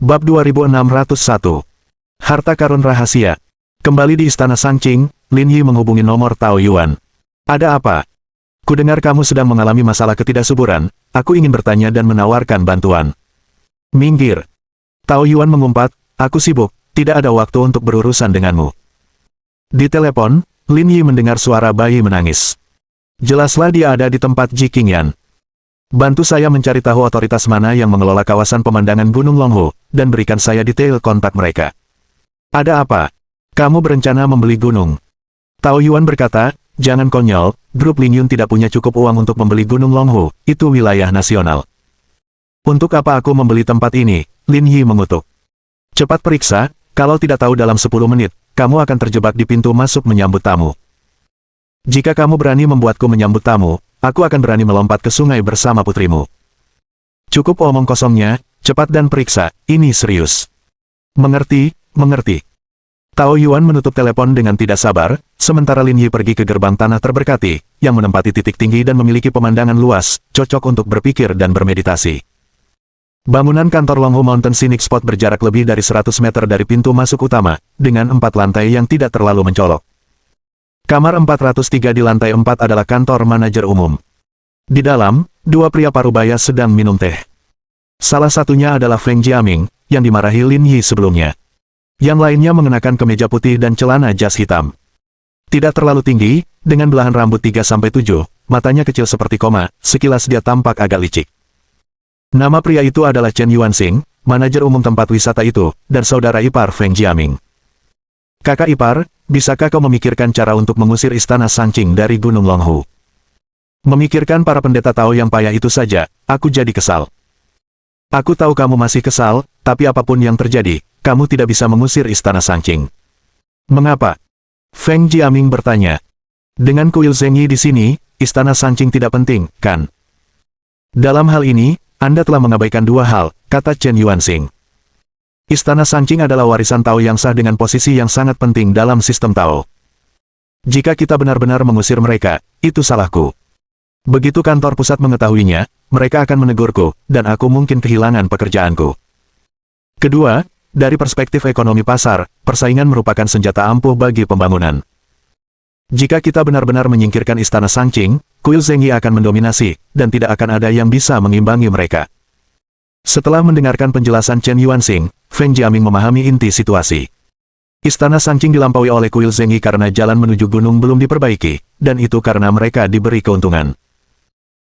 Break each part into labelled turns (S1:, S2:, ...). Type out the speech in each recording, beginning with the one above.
S1: Bab 2601. Harta Karun Rahasia. Kembali di Istana Sanqing, Lin Yi menghubungi nomor Tao Yuan. Ada apa? Kudengar kamu sedang mengalami masalah ketidaksuburan, aku ingin bertanya dan menawarkan bantuan. Minggir. Tao Yuan mengumpat, aku sibuk, tidak ada waktu untuk berurusan denganmu. Di telepon, Lin Yi mendengar suara bayi menangis. Jelaslah dia ada di tempat Ji Qingyan. Bantu saya mencari tahu otoritas mana yang mengelola kawasan pemandangan Gunung Longhu, dan berikan saya detail kontak mereka. Ada apa? Kamu berencana membeli gunung? Tao Yuan berkata, jangan konyol, grup Lin Yun tidak punya cukup uang untuk membeli Gunung Longhu, itu wilayah nasional. Untuk apa aku membeli tempat ini? Lin Yi mengutuk. Cepat periksa, kalau tidak tahu dalam 10 menit, kamu akan terjebak di pintu masuk menyambut tamu. Jika kamu berani membuatku menyambut tamu, aku akan berani melompat ke sungai bersama putrimu. Cukup omong kosongnya, cepat dan periksa, ini serius. Mengerti, mengerti. Tao Yuan menutup telepon dengan tidak sabar, sementara Lin Yi pergi ke gerbang tanah terberkati, yang menempati titik tinggi dan memiliki pemandangan luas, cocok untuk berpikir dan bermeditasi. Bangunan kantor Longhu Mountain Scenic Spot berjarak lebih dari 100 meter dari pintu masuk utama, dengan 4 lantai yang tidak terlalu mencolok. Kamar 403 di lantai 4 adalah kantor manajer umum. Di dalam, 2 pria parubaya sedang minum teh. Salah satunya adalah Feng Jiaming, yang dimarahi Lin Yi sebelumnya. Yang lainnya mengenakan kemeja putih dan celana jas hitam. Tidak terlalu tinggi, dengan belahan rambut 3-7, matanya kecil seperti koma, sekilas dia tampak agak licik. Nama pria itu adalah Chen Yuanxing, manajer umum tempat wisata itu, dan saudara ipar Feng Jiaming. Kakak ipar, bisakah kau memikirkan cara untuk mengusir Istana Sanqing dari Gunung Longhu? Memikirkan para pendeta Tao yang payah itu saja, aku jadi kesal. Aku tahu kamu masih kesal, tapi apapun yang terjadi, kamu tidak bisa mengusir Istana Sanqing. Mengapa? Feng Jiaming bertanya. Dengan kuil Zheng Yi di sini, Istana Sanqing tidak penting, kan? Dalam hal ini, Anda telah mengabaikan 2 hal, kata Chen Yuanxing. Istana Sanqing adalah warisan Tao yang sah dengan posisi yang sangat penting dalam sistem Tao. Jika kita benar-benar mengusir mereka, itu salahku. Begitu kantor pusat mengetahuinya, mereka akan menegurku, dan aku mungkin kehilangan pekerjaanku. Kedua, dari perspektif ekonomi pasar, persaingan merupakan senjata ampuh bagi pembangunan. Jika kita benar-benar menyingkirkan Istana Sanqing, kuil Zheng Yi akan mendominasi, dan tidak akan ada yang bisa mengimbangi mereka. Setelah mendengarkan penjelasan Chen Yuanxing, Feng Jiaming memahami inti situasi. Istana Sanqing dilampaui oleh kuil Zheng Yi karena jalan menuju gunung belum diperbaiki, dan itu karena mereka diberi keuntungan.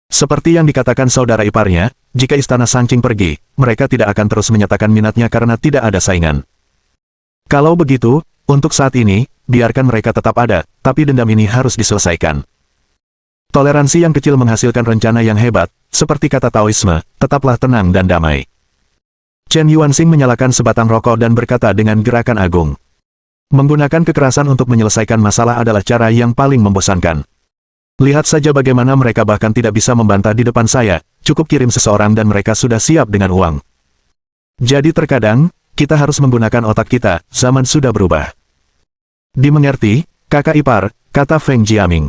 S1: Seperti yang dikatakan saudara iparnya, jika Istana Sanqing pergi, mereka tidak akan terus menyatakan minatnya karena tidak ada saingan. Kalau begitu, untuk saat ini, biarkan mereka tetap ada, tapi dendam ini harus diselesaikan. Toleransi yang kecil menghasilkan rencana yang hebat, seperti kata Taoisme, tetaplah tenang dan damai. Chen Yuanxing menyalakan sebatang rokok dan berkata dengan gerakan agung. Menggunakan kekerasan untuk menyelesaikan masalah adalah cara yang paling membosankan. Lihat saja bagaimana mereka bahkan tidak bisa membantah di depan saya, cukup kirim seseorang dan mereka sudah siap dengan uang. Jadi terkadang, kita harus menggunakan otak kita, zaman sudah berubah. Dimengerti, kakak ipar, kata Feng Jiaming.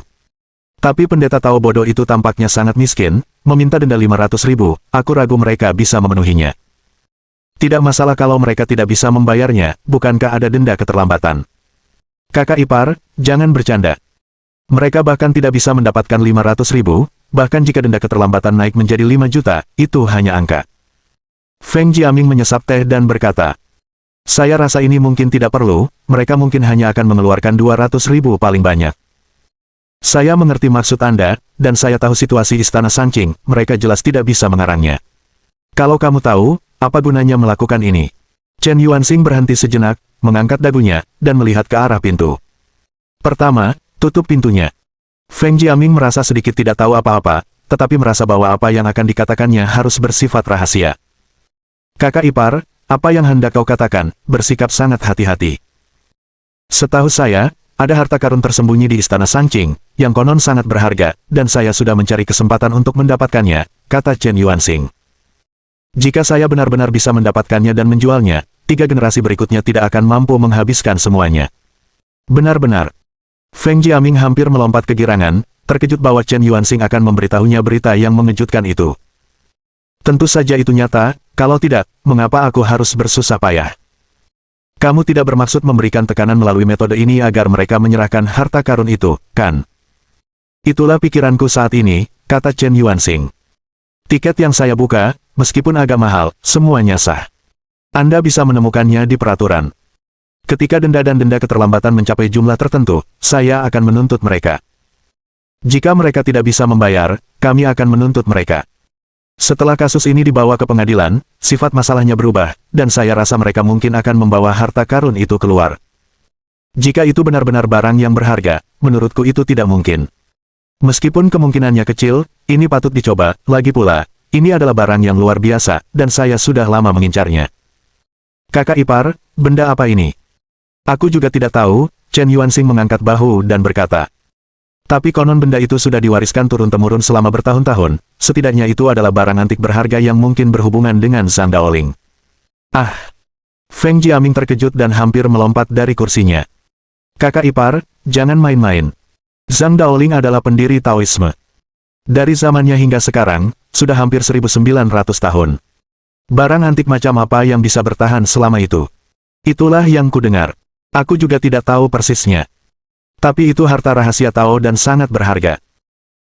S1: Tapi pendeta Tao bodoh itu tampaknya sangat miskin, meminta denda 500.000, aku ragu mereka bisa memenuhinya. Tidak masalah kalau mereka tidak bisa membayarnya, bukankah ada denda keterlambatan? Kakak ipar, jangan bercanda. Mereka bahkan tidak bisa mendapatkan 500.000, bahkan jika denda keterlambatan naik menjadi 5 juta, itu hanya angka. Feng Jiaming menyesap teh dan berkata, saya rasa ini mungkin tidak perlu, mereka mungkin hanya akan mengeluarkan 200.000 paling banyak. Saya mengerti maksud Anda, dan saya tahu situasi Istana Sanqing, mereka jelas tidak bisa mengarangnya. Kalau kamu tahu, apa gunanya melakukan ini? Chen Yuanxing berhenti sejenak, mengangkat dagunya, dan melihat ke arah pintu. Pertama, tutup pintunya. Feng Jiaming merasa sedikit tidak tahu apa-apa, tetapi merasa bahwa apa yang akan dikatakannya harus bersifat rahasia. Kakak ipar, apa yang hendak kau katakan, bersikap sangat hati-hati. Setahu saya, ada harta karun tersembunyi di Istana Sanqing, yang konon sangat berharga, dan saya sudah mencari kesempatan untuk mendapatkannya, kata Chen Yuanxing. Jika saya benar-benar bisa mendapatkannya dan menjualnya, 3 generasi berikutnya tidak akan mampu menghabiskan semuanya. Benar-benar. Feng Jiaming hampir melompat kegirangan, terkejut bahwa Chen Yuanxing akan memberitahunya berita yang mengejutkan itu. Tentu saja itu nyata, kalau tidak, mengapa aku harus bersusah payah? Kamu tidak bermaksud memberikan tekanan melalui metode ini agar mereka menyerahkan harta karun itu, kan? Itulah pikiranku saat ini, kata Chen Yuanxing. Tiket yang saya buka, meskipun agak mahal, semuanya sah. Anda bisa menemukannya di peraturan. Ketika denda dan denda keterlambatan mencapai jumlah tertentu, saya akan menuntut mereka. Jika mereka tidak bisa membayar, kami akan menuntut mereka. Setelah kasus ini dibawa ke pengadilan, sifat masalahnya berubah, dan saya rasa mereka mungkin akan membawa harta karun itu keluar. Jika itu benar-benar barang yang berharga, menurutku itu tidak mungkin. Meskipun kemungkinannya kecil, ini patut dicoba, lagi pula, ini adalah barang yang luar biasa, dan saya sudah lama mengincarnya. Kakak ipar, benda apa ini? Aku juga tidak tahu, Chen Yuanxing mengangkat bahu dan berkata. Tapi konon benda itu sudah diwariskan turun-temurun selama bertahun-tahun, setidaknya itu adalah barang antik berharga yang mungkin berhubungan dengan Zhang Daoling. Ah! Feng Jiaming terkejut dan hampir melompat dari kursinya. Kakak ipar, jangan main-main. Zhang Daoling adalah pendiri Taoisme. Dari zamannya hingga sekarang, sudah hampir 1900 tahun. Barang antik macam apa yang bisa bertahan selama itu? Itulah yang kudengar. Aku juga tidak tahu persisnya. Tapi itu harta rahasia Tao dan sangat berharga.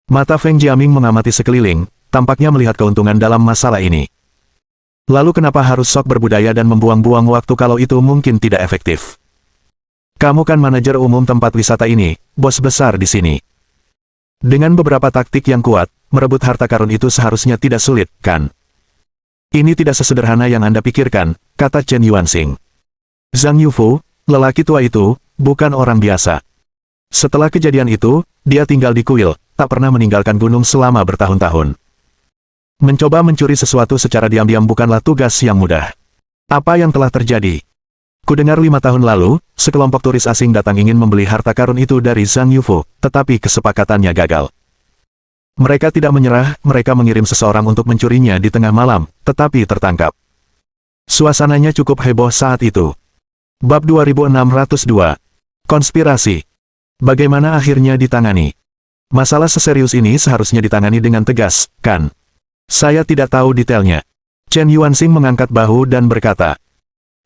S1: Mata Feng Jiaming mengamati sekeliling, tampaknya melihat keuntungan dalam masalah ini. Lalu kenapa harus sok berbudaya dan membuang-buang waktu kalau itu mungkin tidak efektif? Kamu kan manajer umum tempat wisata ini, bos besar di sini. Dengan beberapa taktik yang kuat, merebut harta karun itu seharusnya tidak sulit, kan? Ini tidak sesederhana yang Anda pikirkan, kata Chen Yuanxing. Zhang Yufu, lelaki tua itu, bukan orang biasa. Setelah kejadian itu, dia tinggal di kuil, tak pernah meninggalkan gunung selama bertahun-tahun. Mencoba mencuri sesuatu secara diam-diam bukanlah tugas yang mudah. Apa yang telah terjadi? Kudengar 5 tahun lalu, sekelompok turis asing datang ingin membeli harta karun itu dari Zhang Yufu, tetapi kesepakatannya gagal. Mereka tidak menyerah, mereka mengirim seseorang untuk mencurinya di tengah malam, tetapi tertangkap. Suasananya cukup heboh saat itu. Bab 2602. Konspirasi. Bagaimana akhirnya ditangani? Masalah seserius ini seharusnya ditangani dengan tegas, kan? Saya tidak tahu detailnya. Chen Yuanxing mengangkat bahu dan berkata,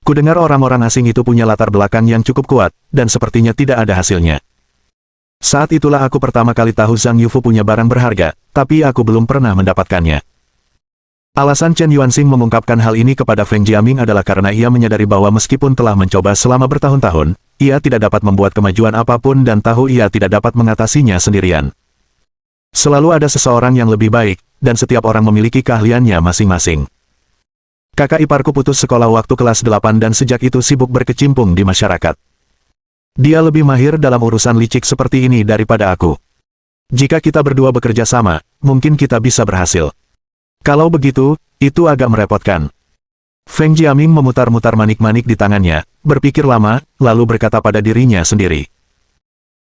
S1: kudengar orang-orang asing itu punya latar belakang yang cukup kuat, dan sepertinya tidak ada hasilnya. Saat itulah aku pertama kali tahu Zhang Yufu punya barang berharga, tapi aku belum pernah mendapatkannya. Alasan Chen Yuanxing mengungkapkan hal ini kepada Feng Jiaming adalah karena ia menyadari bahwa meskipun telah mencoba selama bertahun-tahun, ia tidak dapat membuat kemajuan apapun dan tahu ia tidak dapat mengatasinya sendirian. Selalu ada seseorang yang lebih baik, dan setiap orang memiliki keahliannya masing-masing. Kakak iparku putus sekolah waktu kelas 8 dan sejak itu sibuk berkecimpung di masyarakat. Dia lebih mahir dalam urusan licik seperti ini daripada aku. Jika kita berdua bekerja sama, mungkin kita bisa berhasil. Kalau begitu, itu agak merepotkan. Feng Jiaming memutar-mutar manik-manik di tangannya, berpikir lama, lalu berkata pada dirinya sendiri.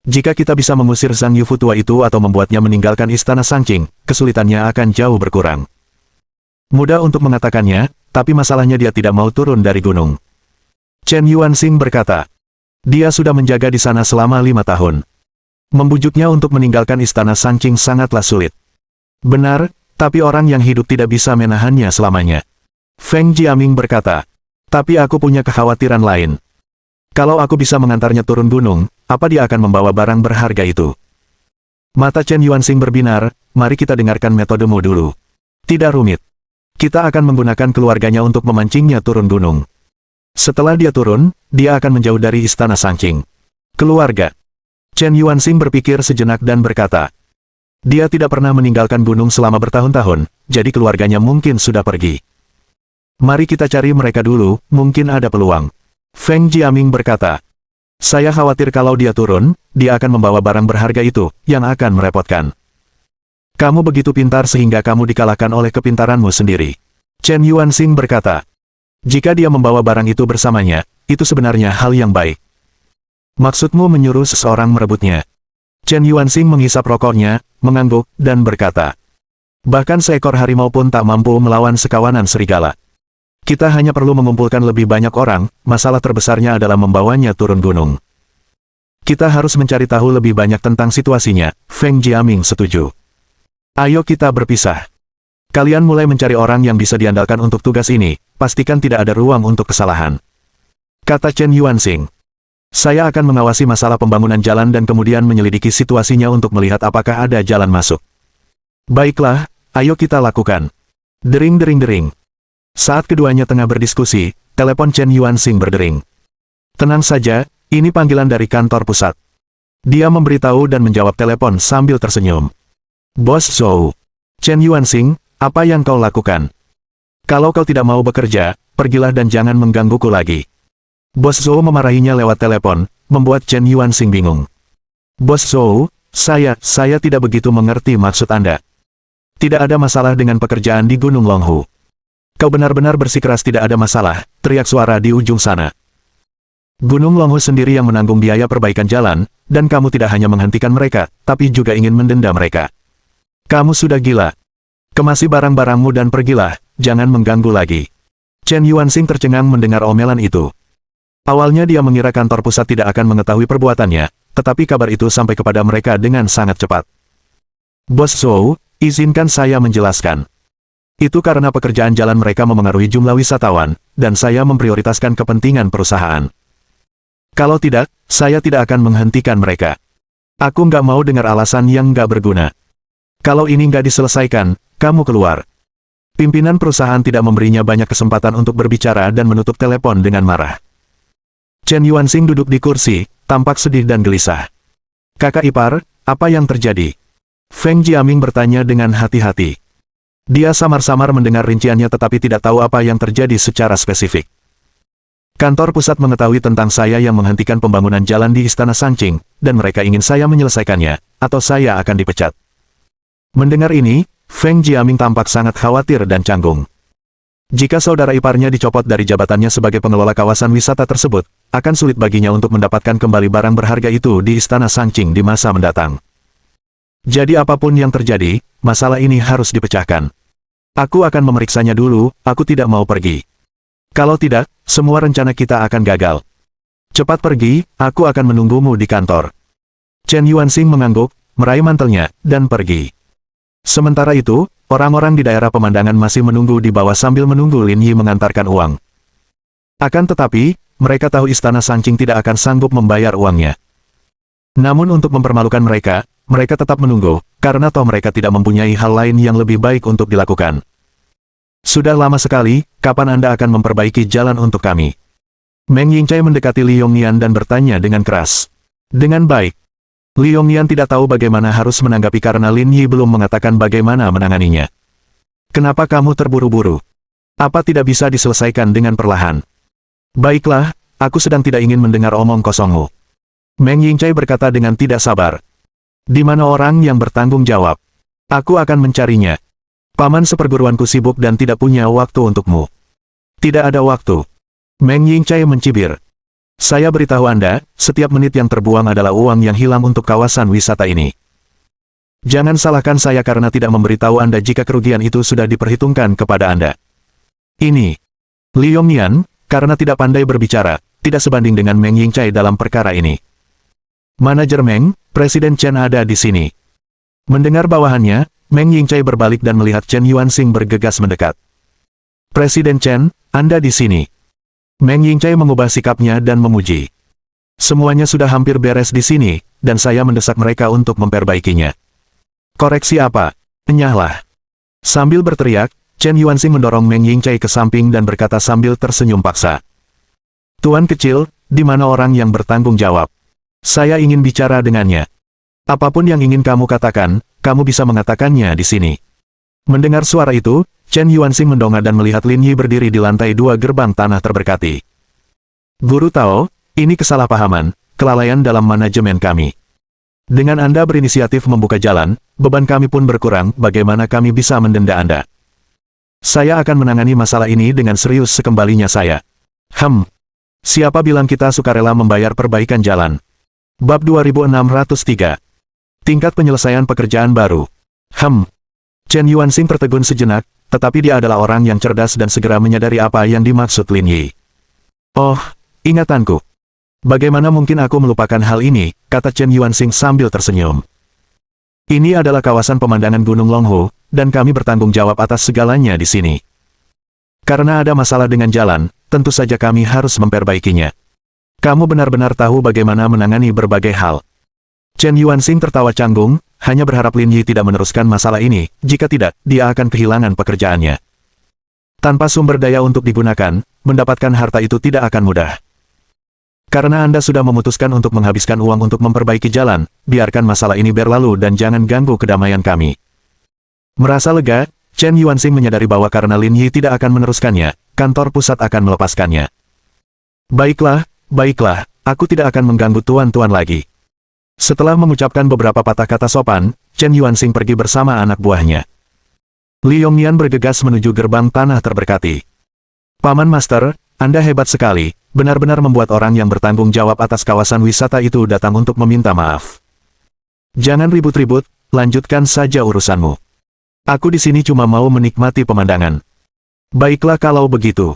S1: Jika kita bisa mengusir Zhang Yufu tua itu atau membuatnya meninggalkan istana Sangqing, kesulitannya akan jauh berkurang. Mudah untuk mengatakannya, tapi masalahnya dia tidak mau turun dari gunung. Chen Yuanxing berkata, dia sudah menjaga di sana selama 5 tahun. Membujuknya untuk meninggalkan istana Sangqing sangatlah sulit. Benar, tapi orang yang hidup tidak bisa menahannya selamanya. Feng Jiaming berkata, tapi aku punya kekhawatiran lain. Kalau aku bisa mengantarnya turun gunung, apa dia akan membawa barang berharga itu? Mata Chen Yuanxing berbinar, mari kita dengarkan metodemu dulu. Tidak rumit. Kita akan menggunakan keluarganya untuk memancingnya turun gunung. Setelah dia turun, dia akan menjauh dari istana Sangqing. Keluarga. Chen Yuanxing berpikir sejenak dan berkata, dia tidak pernah meninggalkan gunung selama bertahun-tahun, jadi keluarganya mungkin sudah pergi. Mari kita cari mereka dulu, mungkin ada peluang. Feng Jiaming berkata, saya khawatir kalau dia turun, dia akan membawa barang berharga itu, yang akan merepotkan. Kamu begitu pintar sehingga kamu dikalahkan oleh kepintaranmu sendiri. Chen Yuanxing berkata, jika dia membawa barang itu bersamanya, itu sebenarnya hal yang baik. Maksudmu menyuruh seseorang merebutnya? Chen Yuanxing menghisap rokoknya, mengangguk, dan berkata, bahkan seekor harimau pun tak mampu melawan sekawanan serigala. Kita hanya perlu mengumpulkan lebih banyak orang, masalah terbesarnya adalah membawanya turun gunung. Kita harus mencari tahu lebih banyak tentang situasinya, Feng Jiaming setuju. Ayo kita berpisah. Kalian mulai mencari orang yang bisa diandalkan untuk tugas ini, pastikan tidak ada ruang untuk kesalahan. Kata Chen Yuanxing. Saya akan mengawasi masalah pembangunan jalan dan kemudian menyelidiki situasinya untuk melihat apakah ada jalan masuk. Baiklah, ayo kita lakukan. Dering dering dering. Saat keduanya tengah berdiskusi, telepon Chen Yuanxing berdering. Tenang saja, ini panggilan dari kantor pusat. Dia memberitahu dan menjawab telepon sambil tersenyum. Bos Zhou. Chen Yuanxing, apa yang kau lakukan? Kalau kau tidak mau bekerja, pergilah dan jangan menggangguku lagi. Bos Zhou memarahinya lewat telepon, membuat Chen Yuanxing bingung. Bos Zhou, saya tidak begitu mengerti maksud Anda. Tidak ada masalah dengan pekerjaan di Gunung Longhu. Kau benar-benar bersikeras tidak ada masalah, teriak suara di ujung sana. Gunung Longhu sendiri yang menanggung biaya perbaikan jalan, dan kamu tidak hanya menghentikan mereka, tapi juga ingin mendenda mereka. Kamu sudah gila. Kemasi barang-barangmu dan pergilah, jangan mengganggu lagi. Chen Yuanxing tercengang mendengar omelan itu. Awalnya dia mengira kantor pusat tidak akan mengetahui perbuatannya, tetapi kabar itu sampai kepada mereka dengan sangat cepat. Bos Zhou, izinkan saya menjelaskan. Itu karena pekerjaan jalan mereka memengaruhi jumlah wisatawan, dan saya memprioritaskan kepentingan perusahaan. Kalau tidak, saya tidak akan menghentikan mereka. Aku nggak mau dengar alasan yang nggak berguna. Kalau ini nggak diselesaikan, kamu keluar. Pimpinan perusahaan tidak memberinya banyak kesempatan untuk berbicara dan menutup telepon dengan marah. Chen Yuanxing duduk di kursi, tampak sedih dan gelisah. Kakak ipar, apa yang terjadi? Feng Jiaming bertanya dengan hati-hati. Dia samar-samar mendengar rinciannya tetapi tidak tahu apa yang terjadi secara spesifik. Kantor pusat mengetahui tentang saya yang menghentikan pembangunan jalan di Istana Sanqing, dan mereka ingin saya menyelesaikannya, atau saya akan dipecat. Mendengar ini, Feng Jiaming tampak sangat khawatir dan canggung. Jika saudara iparnya dicopot dari jabatannya sebagai pengelola kawasan wisata tersebut, akan sulit baginya untuk mendapatkan kembali barang berharga itu di Istana Sanqing di masa mendatang. Jadi apapun yang terjadi, masalah ini harus dipecahkan. Aku akan memeriksanya dulu, aku tidak mau pergi. Kalau tidak, semua rencana kita akan gagal. Cepat pergi, aku akan menunggumu di kantor. Chen Yuanxing mengangguk, meraih mantelnya, dan pergi. Sementara itu, orang-orang di daerah pemandangan masih menunggu di bawah sambil menunggu Lin Yi mengantarkan uang. Akan tetapi, mereka tahu Istana Sanqing tidak akan sanggup membayar uangnya. Namun untuk mempermalukan mereka, mereka tetap menunggu, karena toh mereka tidak mempunyai hal lain yang lebih baik untuk dilakukan. Sudah lama sekali, kapan Anda akan memperbaiki jalan untuk kami? Meng Yingchai mendekati Li Yongnian dan bertanya dengan keras. Dengan baik. Li Yongnian tidak tahu bagaimana harus menanggapi karena Lin Yi belum mengatakan bagaimana menanganinya. Kenapa kamu terburu-buru? Apa tidak bisa diselesaikan dengan perlahan? Baiklah, aku sedang tidak ingin mendengar omong kosongmu. Meng Yingchai berkata dengan tidak sabar. Di mana orang yang bertanggung jawab? Aku akan mencarinya. Paman seperguruanku sibuk dan tidak punya waktu untukmu. Tidak ada waktu. Meng Yingchai mencibir. Saya beritahu Anda, setiap menit yang terbuang adalah uang yang hilang untuk kawasan wisata ini. Jangan salahkan saya karena tidak memberitahu Anda jika kerugian itu sudah diperhitungkan kepada Anda. Ini. Li Yongnian, karena tidak pandai berbicara, tidak sebanding dengan Meng Yingchai dalam perkara ini. Manajer Meng, Presiden Chen ada di sini. Mendengar bawahannya, Meng Yingchai berbalik dan melihat Chen Yuanxing bergegas mendekat. Presiden Chen, Anda di sini. Meng Yingchai mengubah sikapnya dan memuji. Semuanya sudah hampir beres di sini, dan saya mendesak mereka untuk memperbaikinya. Koreksi apa? Enyahlah. Sambil berteriak, Chen Yuanxing mendorong Meng Yingchai ke samping dan berkata sambil tersenyum paksa. Tuan kecil, di mana orang yang bertanggung jawab? Saya ingin bicara dengannya. Apapun yang ingin kamu katakan, kamu bisa mengatakannya di sini. Mendengar suara itu, Chen Yuanxing mendongak dan melihat Lin Yi berdiri di lantai 2 gerbang tanah terberkati. Guru Tao, ini kesalahpahaman, kelalaian dalam manajemen kami. Dengan Anda berinisiatif membuka jalan, beban kami pun berkurang, bagaimana kami bisa mendenda Anda? Saya akan menangani masalah ini dengan serius sekembalinya saya. Siapa bilang kita sukarela membayar perbaikan jalan? Bab 2603. Tingkat penyelesaian pekerjaan baru. Chen Yuanxing tertegun sejenak, tetapi dia adalah orang yang cerdas dan segera menyadari apa yang dimaksud Lin Yi. Oh, ingatanku. Bagaimana mungkin aku melupakan hal ini, kata Chen Yuanxing sambil tersenyum. Ini adalah kawasan pemandangan Gunung Longhu, dan kami bertanggung jawab atas segalanya di sini. Karena ada masalah dengan jalan, tentu saja kami harus memperbaikinya. Kamu benar-benar tahu bagaimana menangani berbagai hal. Chen Yuanxing tertawa canggung, hanya berharap Lin Yi tidak meneruskan masalah ini, jika tidak, dia akan kehilangan pekerjaannya. Tanpa sumber daya untuk digunakan, mendapatkan harta itu tidak akan mudah. Karena Anda sudah memutuskan untuk menghabiskan uang untuk memperbaiki jalan, biarkan masalah ini berlalu dan jangan ganggu kedamaian kami. Merasa lega, Chen Yuanxing menyadari bahwa karena Lin Yi tidak akan meneruskannya, kantor pusat akan melepaskannya. Baiklah, baiklah, aku tidak akan mengganggu tuan-tuan lagi. Setelah mengucapkan beberapa patah kata sopan, Chen Yuanxing pergi bersama anak buahnya. Li Yongnian bergegas menuju gerbang tanah terberkati. Paman Master, Anda hebat sekali, benar-benar membuat orang yang bertanggung jawab atas kawasan wisata itu datang untuk meminta maaf. Jangan ribut-ribut, lanjutkan saja urusanmu. Aku di sini cuma mau menikmati pemandangan. Baiklah kalau begitu.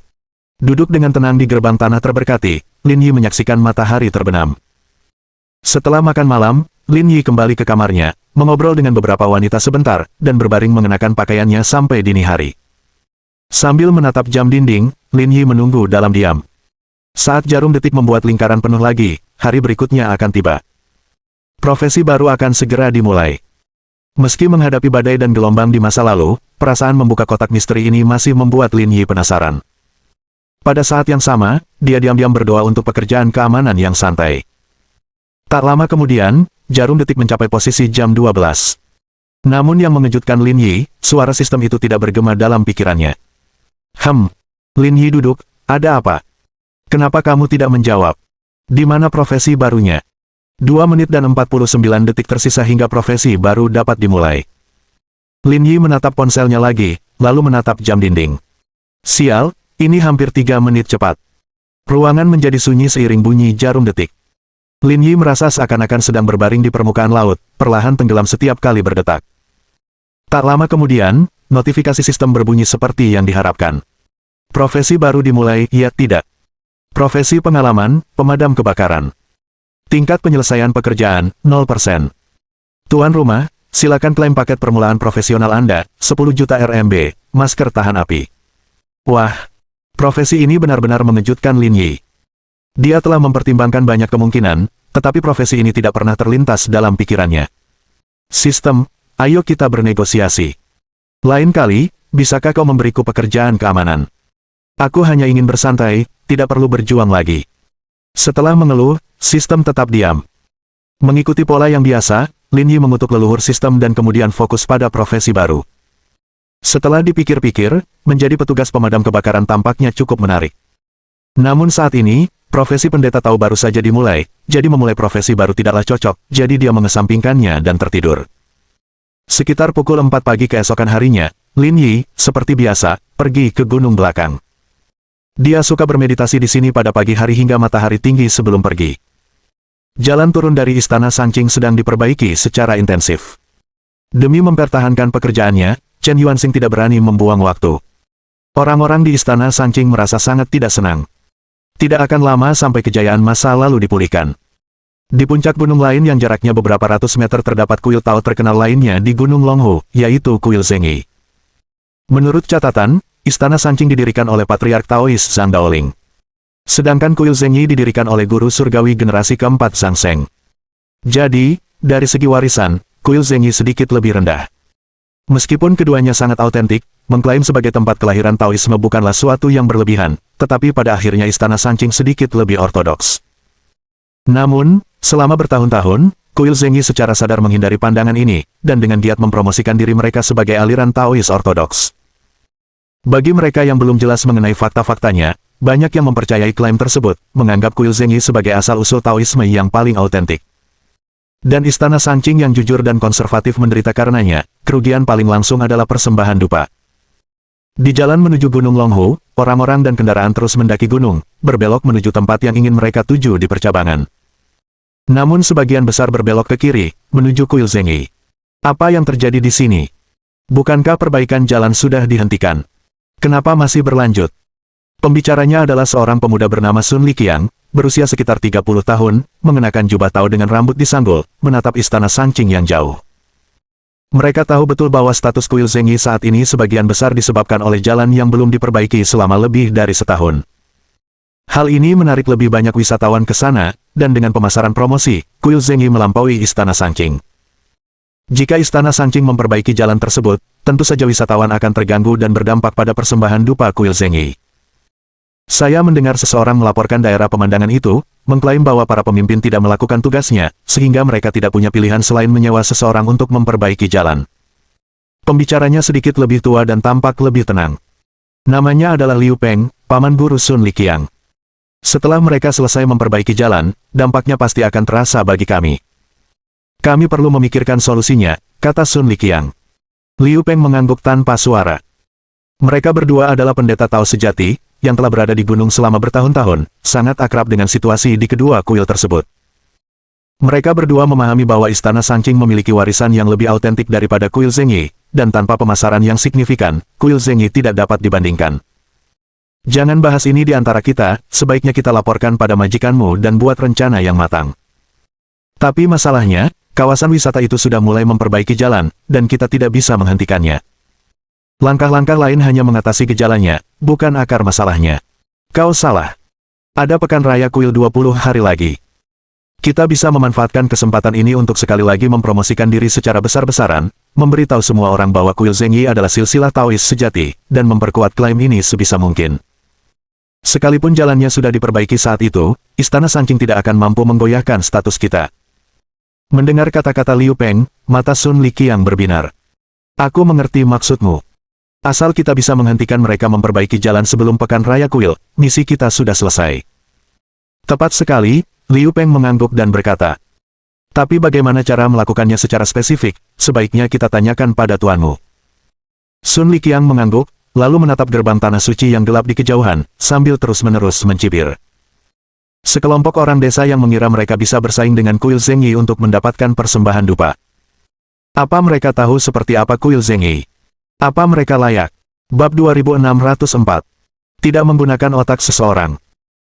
S1: Duduk dengan tenang di gerbang tanah terberkati, Lin Yi menyaksikan matahari terbenam. Setelah makan malam, Lin Yi kembali ke kamarnya, mengobrol dengan beberapa wanita sebentar, dan berbaring mengenakan pakaiannya sampai dini hari. Sambil menatap jam dinding, Lin Yi menunggu dalam diam. Saat jarum detik membuat lingkaran penuh lagi, hari berikutnya akan tiba. Profesi baru akan segera dimulai. Meski menghadapi badai dan gelombang di masa lalu, perasaan membuka kotak misteri ini masih membuat Lin Yi penasaran. Pada saat yang sama, dia diam-diam berdoa untuk pekerjaan keamanan yang santai. Tak lama kemudian, jarum detik mencapai posisi jam 12. Namun yang mengejutkan Lin Yi, suara sistem itu tidak bergema dalam pikirannya. Lin Yi duduk, ada apa? Kenapa kamu tidak menjawab? Di mana profesi barunya? 2 menit dan 49 detik tersisa hingga profesi baru dapat dimulai. Lin Yi menatap ponselnya lagi, lalu menatap jam dinding. Sial, ini hampir 3 menit cepat. Ruangan menjadi sunyi seiring bunyi jarum detik. Lin Yi merasa seakan-akan sedang berbaring di permukaan laut, perlahan tenggelam setiap kali berdetak. Tak lama kemudian, notifikasi sistem berbunyi seperti yang diharapkan. Profesi baru dimulai, ya tidak. Profesi pengalaman, pemadam kebakaran. Tingkat penyelesaian pekerjaan, 0%. Tuan rumah, silakan klaim paket permulaan profesional Anda, 10 juta RMB, masker tahan api. Wah, profesi ini benar-benar mengejutkan Lin Yi. Dia telah mempertimbangkan banyak kemungkinan, tetapi profesi ini tidak pernah terlintas dalam pikirannya. Sistem, ayo kita bernegosiasi. Lain kali, bisakah kau memberiku pekerjaan keamanan? Aku hanya ingin bersantai, tidak perlu berjuang lagi. Setelah mengeluh, sistem tetap diam. Mengikuti pola yang biasa, Lin Yi mengutuk leluhur sistem dan kemudian fokus pada profesi baru. Setelah dipikir-pikir, menjadi petugas pemadam kebakaran tampaknya cukup menarik. Namun saat ini, profesi pendeta tahu baru saja dimulai, jadi memulai profesi baru tidaklah cocok, jadi dia mengesampingkannya dan tertidur. Sekitar pukul 4 pagi keesokan harinya, Lin Yi, seperti biasa, pergi ke gunung belakang. Dia suka bermeditasi di sini pada pagi hari hingga matahari tinggi sebelum pergi. Jalan turun dari Istana Sanqing sedang diperbaiki secara intensif. Demi mempertahankan pekerjaannya, Chen Yuanxing tidak berani membuang waktu. Orang-orang di Istana Sanqing merasa sangat tidak senang. Tidak akan lama sampai kejayaan masa lalu dipulihkan. Di puncak gunung lain yang jaraknya beberapa ratus meter terdapat kuil Tao terkenal lainnya di Gunung Longhu, yaitu kuil Zhengyi. Menurut catatan, Istana Sanqing didirikan oleh Patriark Taois Zhang Daoling. Sedangkan kuil Zhengyi didirikan oleh guru surgawi generasi keempat Zhang Sheng. Jadi, dari segi warisan, kuil Zhengyi sedikit lebih rendah. Meskipun keduanya sangat autentik, mengklaim sebagai tempat kelahiran Taoisme bukanlah suatu yang berlebihan, tetapi pada akhirnya Istana Sanqing sedikit lebih ortodoks. Namun, selama bertahun-tahun, kuil Zhengyi secara sadar menghindari pandangan ini, dan dengan giat mempromosikan diri mereka sebagai aliran Taois ortodoks. Bagi mereka yang belum jelas mengenai fakta-faktanya, banyak yang mempercayai klaim tersebut, menganggap kuil Zhengyi sebagai asal-usul Taoisme yang paling autentik. Dan Istana Sanqing yang jujur dan konservatif menderita karenanya, kerugian paling langsung adalah persembahan dupa. Di jalan menuju Gunung Longhu, orang-orang dan kendaraan terus mendaki gunung, berbelok menuju tempat yang ingin mereka tuju di percabangan. Namun sebagian besar berbelok ke kiri, menuju kuil Zhengyi. Apa yang terjadi di sini? Bukankah perbaikan jalan sudah dihentikan? Kenapa masih berlanjut? Pembicaranya adalah seorang pemuda bernama Sun Liqiang, berusia sekitar 30 tahun, mengenakan jubah Tao dengan rambut disanggul, menatap Istana Sanqing yang jauh. Mereka tahu betul bahwa status kuil Zengyi saat ini sebagian besar disebabkan oleh jalan yang belum diperbaiki selama lebih dari setahun. Hal ini menarik lebih banyak wisatawan ke sana, dan dengan pemasaran promosi, kuil Zengyi melampaui Istana Sanqing. Jika Istana Sanqing memperbaiki jalan tersebut, tentu saja wisatawan akan terganggu dan berdampak pada persembahan dupa kuil Zengyi. Saya mendengar seseorang melaporkan daerah pemandangan itu, mengklaim bahwa para pemimpin tidak melakukan tugasnya, sehingga mereka tidak punya pilihan selain menyewa seseorang untuk memperbaiki jalan. Pembicaranya sedikit lebih tua dan tampak lebih tenang. Namanya adalah Liu Peng, paman guru Sun Liqiang. Setelah mereka selesai memperbaiki jalan, dampaknya pasti akan terasa bagi kami. Kami perlu memikirkan solusinya, kata Sun Liqiang. Liu Peng mengangguk tanpa suara. Mereka berdua adalah pendeta Tao sejati, yang telah berada di gunung selama bertahun-tahun, sangat akrab dengan situasi di kedua kuil tersebut. Mereka berdua memahami bahwa Istana Sanqing memiliki warisan yang lebih autentik daripada kuil Zengyi, dan tanpa pemasaran yang signifikan, kuil Zengyi tidak dapat dibandingkan. Jangan bahas ini di antara kita, sebaiknya kita laporkan pada majikanmu dan buat rencana yang matang. Tapi masalahnya, kawasan wisata itu sudah mulai memperbaiki jalan, dan kita tidak bisa menghentikannya. Langkah-langkah lain hanya mengatasi gejalanya, bukan akar masalahnya. Kau salah. Ada pekan raya kuil 20 hari lagi. Kita bisa memanfaatkan kesempatan ini untuk sekali lagi mempromosikan diri secara besar-besaran, memberitahu semua orang bahwa kuil Zengyi adalah silsilah Taois sejati, dan memperkuat klaim ini sebisa mungkin. Sekalipun jalannya sudah diperbaiki saat itu, Istana Sanqing tidak akan mampu menggoyahkan status kita. Mendengar kata-kata Liu Peng, mata Sun Liqiang berbinar. Aku mengerti maksudmu. Asal kita bisa menghentikan mereka memperbaiki jalan sebelum pekan raya kuil, misi kita sudah selesai. Tepat sekali, Liu Peng mengangguk dan berkata. Tapi bagaimana cara melakukannya secara spesifik, sebaiknya kita tanyakan pada tuanmu. Sun Liqiang mengangguk, lalu menatap gerbang tanah suci yang gelap di kejauhan, sambil terus-menerus mencibir. Sekelompok orang desa yang mengira mereka bisa bersaing dengan kuil Zengyi untuk mendapatkan persembahan dupa. Apa mereka tahu seperti apa kuil Zengyi? Apa mereka layak? Bab 2604. Tidak menggunakan otak seseorang.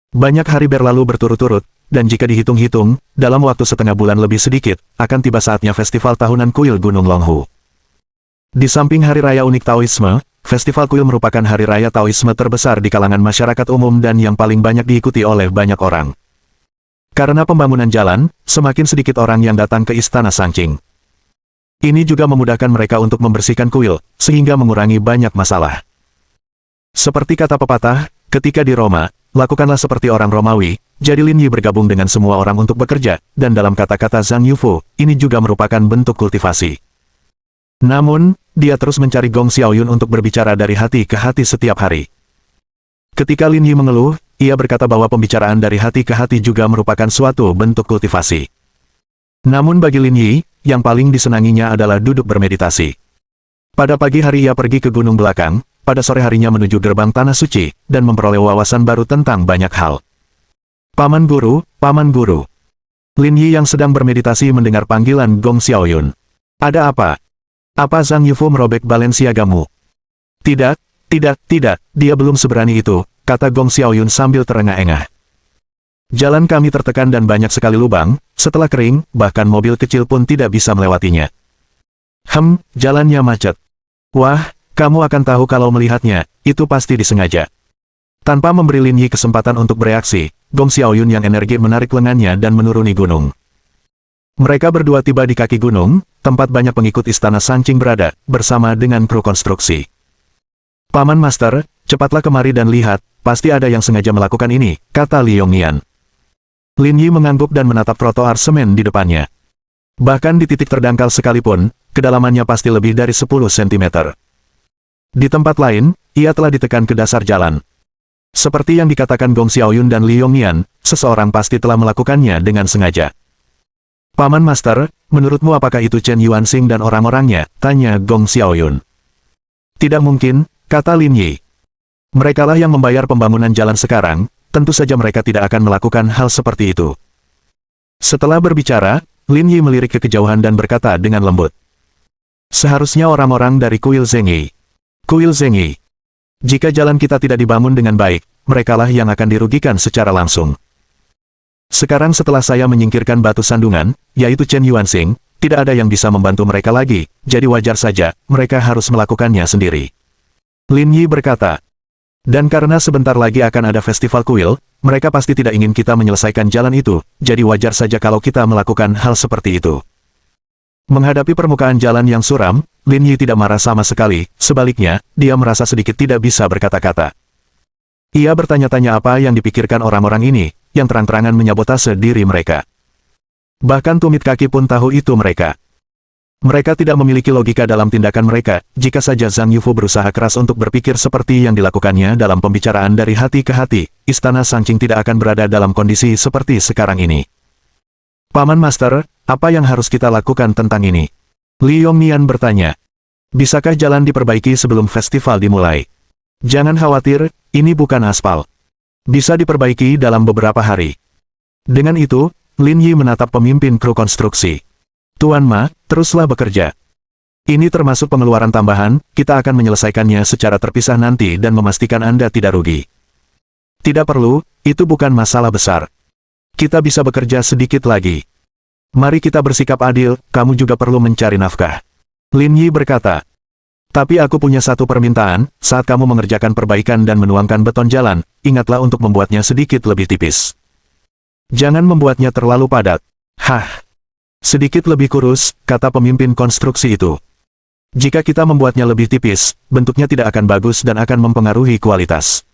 S1: Banyak hari berlalu berturut-turut, dan jika dihitung-hitung, dalam waktu setengah bulan lebih sedikit, akan tiba saatnya festival tahunan kuil Gunung Longhu. Di samping hari raya unik Taoisme, festival kuil merupakan hari raya Taoisme terbesar di kalangan masyarakat umum dan yang paling banyak diikuti oleh banyak orang. Karena pembangunan jalan, semakin sedikit orang yang datang ke Istana Sanqing. Ini juga memudahkan mereka untuk membersihkan kuil, sehingga mengurangi banyak masalah. Seperti kata pepatah, ketika di Roma, lakukanlah seperti orang Romawi, jadi Lin Yi bergabung dengan semua orang untuk bekerja, dan dalam kata-kata Zhang Yufu, ini juga merupakan bentuk kultivasi. Namun, dia terus mencari Gong Xiaoyun untuk berbicara dari hati ke hati setiap hari. Ketika Lin Yi mengeluh, ia berkata bahwa pembicaraan dari hati ke hati juga merupakan suatu bentuk kultivasi. Namun bagi Lin Yi, yang paling disenanginya adalah duduk bermeditasi. Pada pagi hari ia pergi ke gunung belakang, pada sore harinya menuju gerbang tanah suci, dan memperoleh wawasan baru tentang banyak hal. Paman guru, Paman guru. Lin Yi yang sedang bermeditasi mendengar panggilan Gong Xiaoyun. Ada apa? Apa Zhang Yufu merobek Balenciagamu? Tidak, tidak, dia belum seberani itu, kata Gong Xiaoyun sambil terengah-engah. Jalan kami tertekan dan banyak sekali lubang, setelah kering, bahkan mobil kecil pun tidak bisa melewatinya. Jalannya macet. Wah, kamu akan tahu kalau melihatnya, itu pasti disengaja. Tanpa memberi Lin Yi kesempatan untuk bereaksi, Gong Xiaoyun yang energi menarik lengannya dan menuruni gunung. Mereka berdua tiba di kaki gunung, tempat banyak pengikut Istana Sanqing berada, bersama dengan kru konstruksi. Paman Master, cepatlah kemari dan lihat, pasti ada yang sengaja melakukan ini, kata Li Yongnian. Lin Yi mengangguk dan menatap trotoar semen di depannya. Bahkan di titik terdangkal sekalipun, kedalamannya pasti lebih dari 10 cm. Di tempat lain, ia telah ditekan ke dasar jalan. Seperti yang dikatakan Gong Xiaoyun dan Li Yongnian, seseorang pasti telah melakukannya dengan sengaja. Paman Master, menurutmu apakah itu Chen Yuanxing dan orang-orangnya? Tanya Gong Xiaoyun. Tidak mungkin, kata Lin Yi. Merekalah yang membayar pembangunan jalan sekarang, tentu saja mereka tidak akan melakukan hal seperti itu. Setelah berbicara, Lin Yi melirik ke kejauhan dan berkata dengan lembut. Seharusnya orang-orang dari kuil Zengyi. Kuil Zengyi. Jika jalan kita tidak dibangun dengan baik, merekalah yang akan dirugikan secara langsung. Sekarang setelah saya menyingkirkan batu sandungan, yaitu Chen Yuanxing, tidak ada yang bisa membantu mereka lagi, jadi wajar saja, mereka harus melakukannya sendiri. Lin Yi berkata. Dan karena sebentar lagi akan ada festival kuil, mereka pasti tidak ingin kita menyelesaikan jalan itu, jadi wajar saja kalau kita melakukan hal seperti itu. Menghadapi permukaan jalan yang suram, Lin Yi tidak marah sama sekali, sebaliknya, dia merasa sedikit tidak bisa berkata-kata. Ia bertanya-tanya apa yang dipikirkan orang-orang ini, yang terang-terangan menyabotase diri mereka. Bahkan tumit kaki pun tahu itu mereka. Mereka tidak memiliki logika dalam tindakan mereka, jika saja Zhang Yufu berusaha keras untuk berpikir seperti yang dilakukannya dalam pembicaraan dari hati ke hati, Istana Sanqing tidak akan berada dalam kondisi seperti sekarang ini. Paman Master, apa yang harus kita lakukan tentang ini? Li Yongnian bertanya. Bisakah jalan diperbaiki sebelum festival dimulai? Jangan khawatir, ini bukan aspal. Bisa diperbaiki dalam beberapa hari. Dengan itu, Lin Yi menatap pemimpin kru konstruksi. Tuan Ma, teruslah bekerja. Ini termasuk pengeluaran tambahan, kita akan menyelesaikannya secara terpisah nanti dan memastikan Anda tidak rugi. Tidak perlu, itu bukan masalah besar. Kita bisa bekerja sedikit lagi. Mari kita bersikap adil, kamu juga perlu mencari nafkah. Lin Yi berkata. Tapi aku punya satu permintaan, saat kamu mengerjakan perbaikan dan menuangkan beton jalan, ingatlah untuk membuatnya sedikit lebih tipis. Jangan membuatnya terlalu padat. Hah. Sedikit lebih kurus, kata pemimpin konstruksi itu. Jika kita membuatnya lebih tipis, bentuknya tidak akan bagus dan akan mempengaruhi kualitas.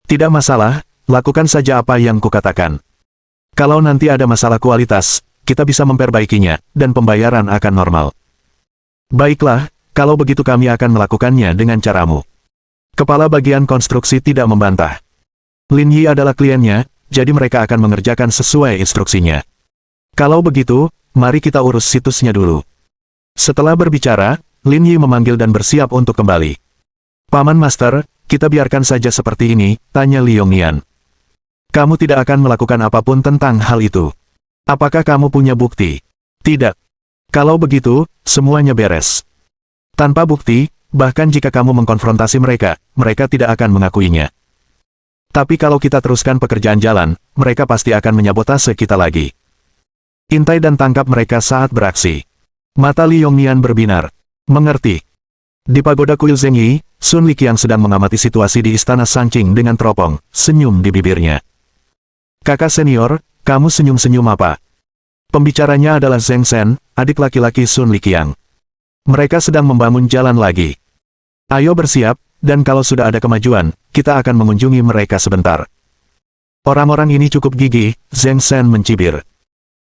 S1: Tidak masalah, lakukan saja apa yang kukatakan. Kalau nanti ada masalah kualitas, kita bisa memperbaikinya, dan pembayaran akan normal. Baiklah, kalau begitu kami akan melakukannya dengan caramu. Kepala bagian konstruksi tidak membantah. Lin Yi adalah kliennya, jadi mereka akan mengerjakan sesuai instruksinya. Kalau begitu, mari kita urus situsnya dulu. Setelah berbicara, Lin Yi memanggil dan bersiap untuk kembali. Paman Master, kita biarkan saja seperti ini, tanya Li Yongnian. Kamu tidak akan melakukan apapun tentang hal itu. Apakah kamu punya bukti? Tidak. Kalau begitu, semuanya beres. Tanpa bukti, bahkan jika kamu mengkonfrontasi mereka, mereka tidak akan mengakuinya. Tapi kalau kita teruskan pekerjaan jalan, mereka pasti akan menyabotase kita lagi. Intai dan tangkap mereka saat beraksi. Mata Li Yongnian berbinar. Mengerti. Di pagoda kuil Zheng Yi, Sun Liqiang sedang mengamati situasi di Istana Sanqing dengan teropong, senyum di bibirnya. Kakak senior, kamu senyum-senyum apa? Pembicaranya adalah Zheng Shen, adik laki-laki Sun Liqiang. Mereka sedang membangun jalan lagi. Ayo bersiap, dan kalau sudah ada kemajuan, kita akan mengunjungi mereka sebentar. Orang-orang ini cukup gigih, Zheng Shen mencibir.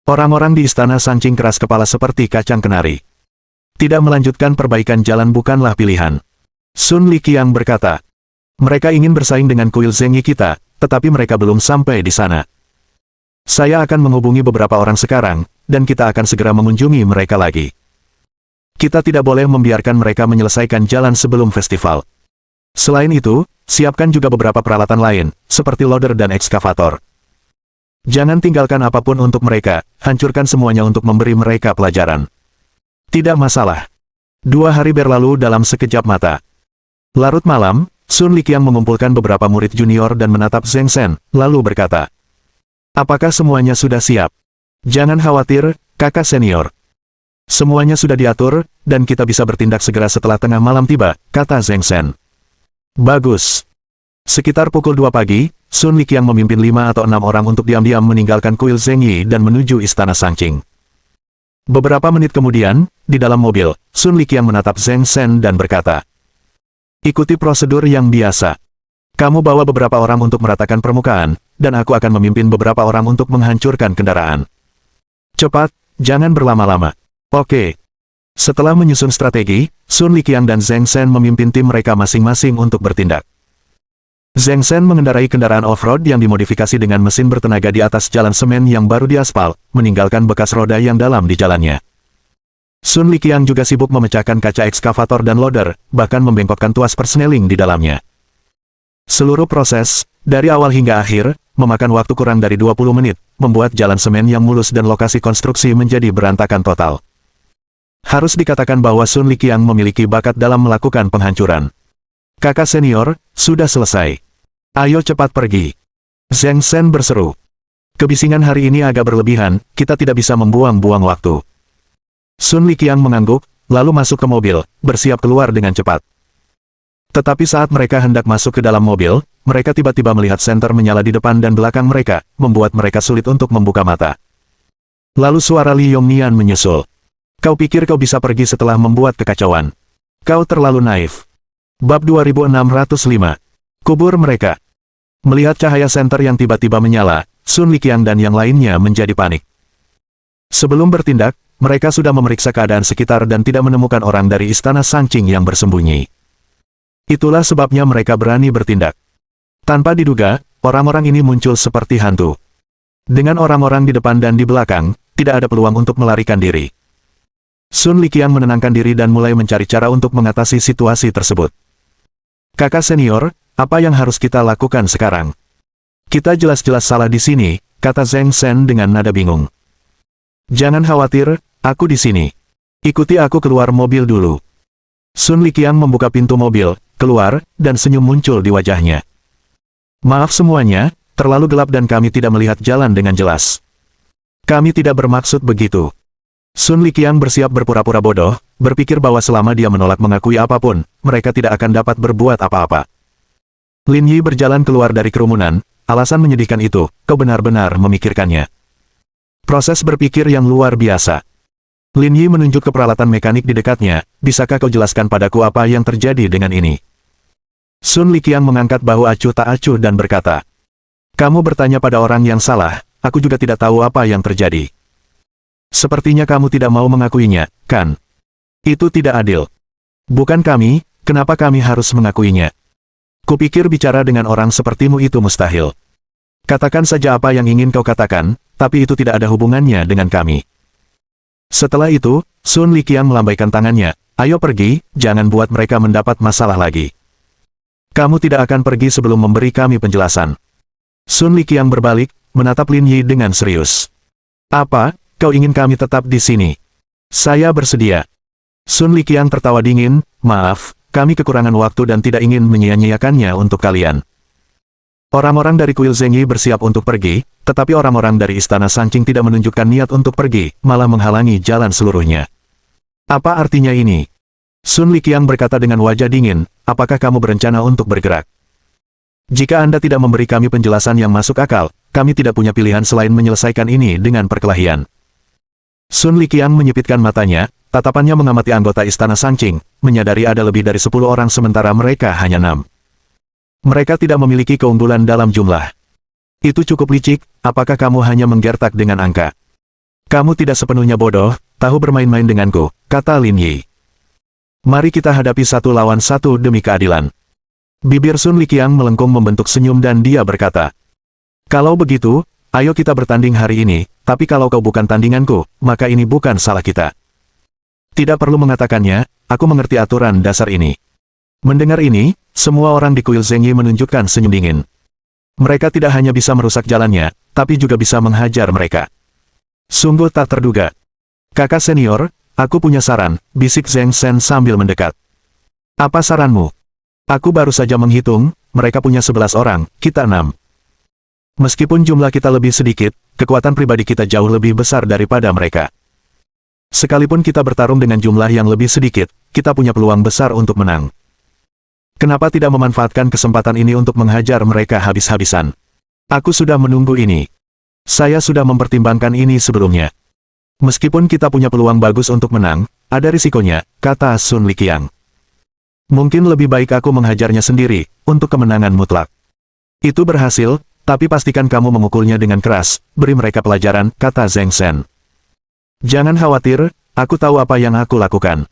S1: Orang-orang di Istana Sanqing keras kepala seperti kacang kenari. Tidak melanjutkan perbaikan jalan bukanlah pilihan. Sun Liqiang berkata. Mereka ingin bersaing dengan kuil Zheng Yi kita, tetapi mereka belum sampai di sana. Saya akan menghubungi beberapa orang sekarang, dan kita akan segera mengunjungi mereka lagi. Kita tidak boleh membiarkan mereka menyelesaikan jalan sebelum festival. Selain itu, siapkan juga beberapa peralatan lain, seperti loader dan ekskavator. Jangan tinggalkan apapun untuk mereka, hancurkan semuanya untuk memberi mereka pelajaran. Tidak masalah. 2 hari berlalu dalam sekejap mata. Larut malam, Sun Liqiang mengumpulkan beberapa murid junior dan menatap Zheng Shen, lalu berkata, apakah semuanya sudah siap? Jangan khawatir, kakak senior. Semuanya sudah diatur, dan kita bisa bertindak segera setelah tengah malam tiba, kata Zheng Shen. Bagus. Sekitar pukul 2 pagi, Sun Liqiang memimpin 5 atau 6 orang untuk diam-diam meninggalkan kuil Zheng Yi dan menuju Istana Sanqing. Beberapa menit kemudian, di dalam mobil, Sun Liqiang menatap Zheng Shen dan berkata, ikuti prosedur yang biasa. Kamu bawa beberapa orang untuk meratakan permukaan, dan aku akan memimpin beberapa orang untuk menghancurkan kendaraan. Cepat, jangan berlama-lama. Oke. Setelah menyusun strategi, Sun Liqiang dan Zheng Shen memimpin tim mereka masing-masing untuk bertindak. Zheng Shen mengendarai kendaraan off-road yang dimodifikasi dengan mesin bertenaga di atas jalan semen yang baru diaspal, meninggalkan bekas roda yang dalam di jalannya. Sun Liqiang juga sibuk memecahkan kaca ekskavator dan loader, bahkan membengkokkan tuas persneling di dalamnya. Seluruh proses, dari awal hingga akhir, memakan waktu kurang dari 20 menit, membuat jalan semen yang mulus dan lokasi konstruksi menjadi berantakan total. Harus dikatakan bahwa Sun Liqiang memiliki bakat dalam melakukan penghancuran. Kakak senior, sudah selesai. Ayo cepat pergi. Zheng Shen berseru. Kebisingan hari ini agak berlebihan, kita tidak bisa membuang-buang waktu. Sun Liqiang mengangguk, lalu masuk ke mobil, bersiap keluar dengan cepat. Tetapi saat mereka hendak masuk ke dalam mobil, mereka tiba-tiba melihat senter menyala di depan dan belakang mereka, membuat mereka sulit untuk membuka mata. Lalu suara Li Yongnian menyusul. Kau pikir kau bisa pergi setelah membuat kekacauan? Kau terlalu naif. Bab 2605. Kubur mereka. Melihat cahaya senter yang tiba-tiba menyala, Sun Liqiang dan yang lainnya menjadi panik. Sebelum bertindak, mereka sudah memeriksa keadaan sekitar dan tidak menemukan orang dari istana Sanqing yang bersembunyi. Itulah sebabnya mereka berani bertindak. Tanpa diduga, orang-orang ini muncul seperti hantu. Dengan orang-orang di depan dan di belakang, tidak ada peluang untuk melarikan diri. Sun Liqiang menenangkan diri dan mulai mencari cara untuk mengatasi situasi tersebut. Kakak senior, apa yang harus kita lakukan sekarang? Kita jelas-jelas salah di sini, kata Zheng Shen dengan nada bingung. Jangan khawatir, aku di sini. Ikuti aku keluar mobil dulu. Sun Liqiang membuka pintu mobil, keluar, dan senyum muncul di wajahnya. Maaf semuanya, terlalu gelap dan kami tidak melihat jalan dengan jelas. Kami tidak bermaksud begitu. Sun Liqiang bersiap berpura-pura bodoh, berpikir bahwa selama dia menolak mengakui apapun, mereka tidak akan dapat berbuat apa-apa. Lin Yi berjalan keluar dari kerumunan, alasan menyedihkan itu, kau benar-benar memikirkannya. Proses berpikir yang luar biasa. Lin Yi menunjuk ke peralatan mekanik di dekatnya, bisakah kau jelaskan padaku apa yang terjadi dengan ini? Sun Liqiang mengangkat bahu acuh tak acuh dan berkata, kamu bertanya pada orang yang salah, aku juga tidak tahu apa yang terjadi. Sepertinya kamu tidak mau mengakuinya, kan? Itu tidak adil. Bukan kami, kenapa kami harus mengakuinya? Kupikir bicara dengan orang sepertimu itu mustahil. Katakan saja apa yang ingin kau katakan, tapi itu tidak ada hubungannya dengan kami. Setelah itu, Sun Liqiang melambaikan tangannya, ayo pergi, jangan buat mereka mendapat masalah lagi. Kamu tidak akan pergi sebelum memberi kami penjelasan. Sun Liqiang berbalik, menatap Lin Yi dengan serius. Apa, kau ingin kami tetap di sini? Saya bersedia. Sun Liqiang tertawa dingin, maaf, kami kekurangan waktu dan tidak ingin menyia-nyiakannya untuk kalian. Orang-orang dari kuil Zhengyi bersiap untuk pergi, tetapi orang-orang dari istana Sanqing tidak menunjukkan niat untuk pergi, malah menghalangi jalan seluruhnya. Apa artinya ini? Sun Liqiang berkata dengan wajah dingin, apakah kamu berencana untuk bergerak? Jika Anda tidak memberi kami penjelasan yang masuk akal, kami tidak punya pilihan selain menyelesaikan ini dengan perkelahian. Sun Liqiang menyipitkan matanya, tatapannya mengamati anggota istana Sanqing, menyadari ada lebih dari 10 orang sementara mereka hanya 6. Mereka tidak memiliki keunggulan dalam jumlah. Itu cukup licik, apakah kamu hanya menggertak dengan angka? Kamu tidak sepenuhnya bodoh, tahu bermain-main denganku, kata Lin Yi. Mari kita hadapi satu lawan satu demi keadilan. Bibir Sun Liqiang melengkung membentuk senyum dan dia berkata, kalau begitu, ayo kita bertanding hari ini, tapi kalau kau bukan tandinganku, maka ini bukan salah kita. Tidak perlu mengatakannya, aku mengerti aturan dasar ini. Mendengar ini, semua orang di kuil Zhengyi menunjukkan senyum dingin. Mereka tidak hanya bisa merusak jalannya, tapi juga bisa menghajar mereka. Sungguh tak terduga. Kakak senior, aku punya saran, bisik Zheng Shen sambil mendekat. Apa saranmu? Aku baru saja menghitung, mereka punya 11 orang, kita 6. Meskipun jumlah kita lebih sedikit, kekuatan pribadi kita jauh lebih besar daripada mereka. Sekalipun kita bertarung dengan jumlah yang lebih sedikit, kita punya peluang besar untuk menang. Kenapa tidak memanfaatkan kesempatan ini untuk menghajar mereka habis-habisan? Aku sudah menunggu ini. Saya sudah mempertimbangkan ini sebelumnya. Meskipun kita punya peluang bagus untuk menang, ada risikonya, kata Sun Liqiang. Mungkin lebih baik aku menghajarnya sendiri, untuk kemenangan mutlak. Itu berhasil, tapi pastikan kamu memukulnya dengan keras, beri mereka pelajaran, kata Zheng Shen. Jangan khawatir, aku tahu apa yang aku lakukan.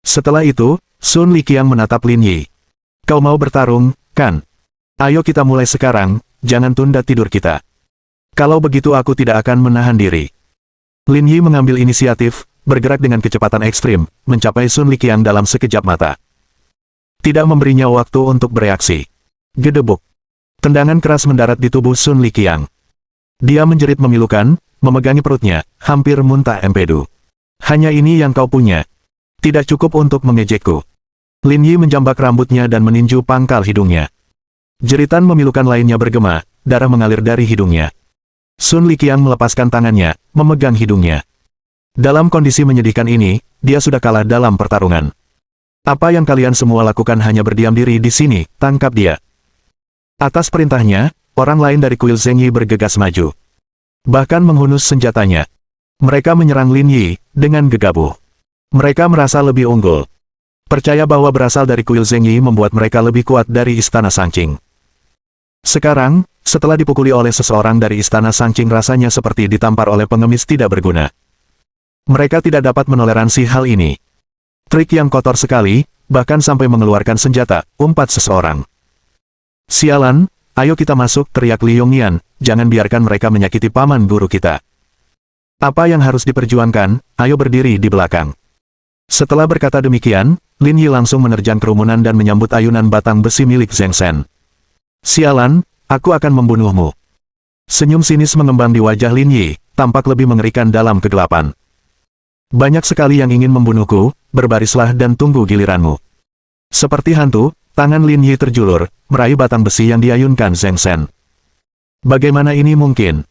S1: Setelah itu, Sun Liqiang menatap Lin Yi. Kau mau bertarung, kan? Ayo kita mulai sekarang, jangan tunda tidur kita. Kalau begitu aku tidak akan menahan diri. Lin Yi mengambil inisiatif, bergerak dengan kecepatan ekstrim, mencapai Sun Liqiang dalam sekejap mata. Tidak memberinya waktu untuk bereaksi. Gedebuk. Tendangan keras mendarat di tubuh Sun Liqiang. Dia menjerit memilukan, memegangi perutnya, hampir muntah empedu. Hanya ini yang kau punya. Tidak cukup untuk mengejekku. Lin Yi menjambak rambutnya dan meninju pangkal hidungnya. Jeritan memilukan lainnya bergema, darah mengalir dari hidungnya. Sun Liqiang melepaskan tangannya, memegang hidungnya. Dalam kondisi menyedihkan ini, dia sudah kalah dalam pertarungan. Apa yang kalian semua lakukan hanya berdiam diri di sini, tangkap dia. Atas perintahnya, orang lain dari kuil Zheng Yi bergegas maju. Bahkan menghunus senjatanya. Mereka menyerang Lin Yi, dengan gegabah. Mereka merasa lebih unggul. Percaya bahwa berasal dari kuil Zheng Yi membuat mereka lebih kuat dari Istana Sanqing. Sekarang, setelah dipukuli oleh seseorang dari Istana Sanqing rasanya seperti ditampar oleh pengemis tidak berguna. Mereka tidak dapat menoleransi hal ini. Trik yang kotor sekali, bahkan sampai mengeluarkan senjata, umpat seseorang. Sialan, ayo kita masuk, teriak Li Yongnian, jangan biarkan mereka menyakiti paman guru kita. Apa yang harus diperjuangkan, ayo berdiri di belakang. Setelah berkata demikian, Lin Yi langsung menerjang kerumunan dan menyambut ayunan batang besi milik Zheng Sen. Sialan, aku akan membunuhmu. Senyum sinis mengembang di wajah Lin Yi, tampak lebih mengerikan dalam kegelapan. Banyak sekali yang ingin membunuhku, berbarislah dan tunggu giliranmu. Seperti hantu, tangan Lin Yi terjulur, meraih batang besi yang diayunkan Zheng Sen. Bagaimana ini mungkin?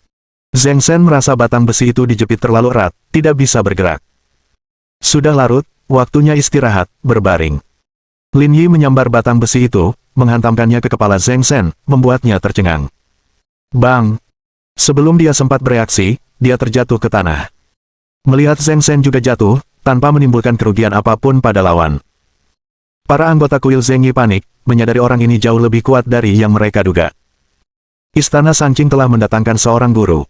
S1: Zheng Sen merasa batang besi itu dijepit terlalu erat, tidak bisa bergerak. Sudah larut, waktunya istirahat, berbaring. Lin Yi menyambar batang besi itu, menghantamkannya ke kepala Zheng Sen, membuatnya tercengang. Bang! Sebelum dia sempat bereaksi, dia terjatuh ke tanah. Melihat Zheng Sen juga jatuh, tanpa menimbulkan kerugian apapun pada lawan. Para anggota kuil Zheng Yi panik, menyadari orang ini jauh lebih kuat dari yang mereka duga. Istana Sanqing telah mendatangkan seorang guru.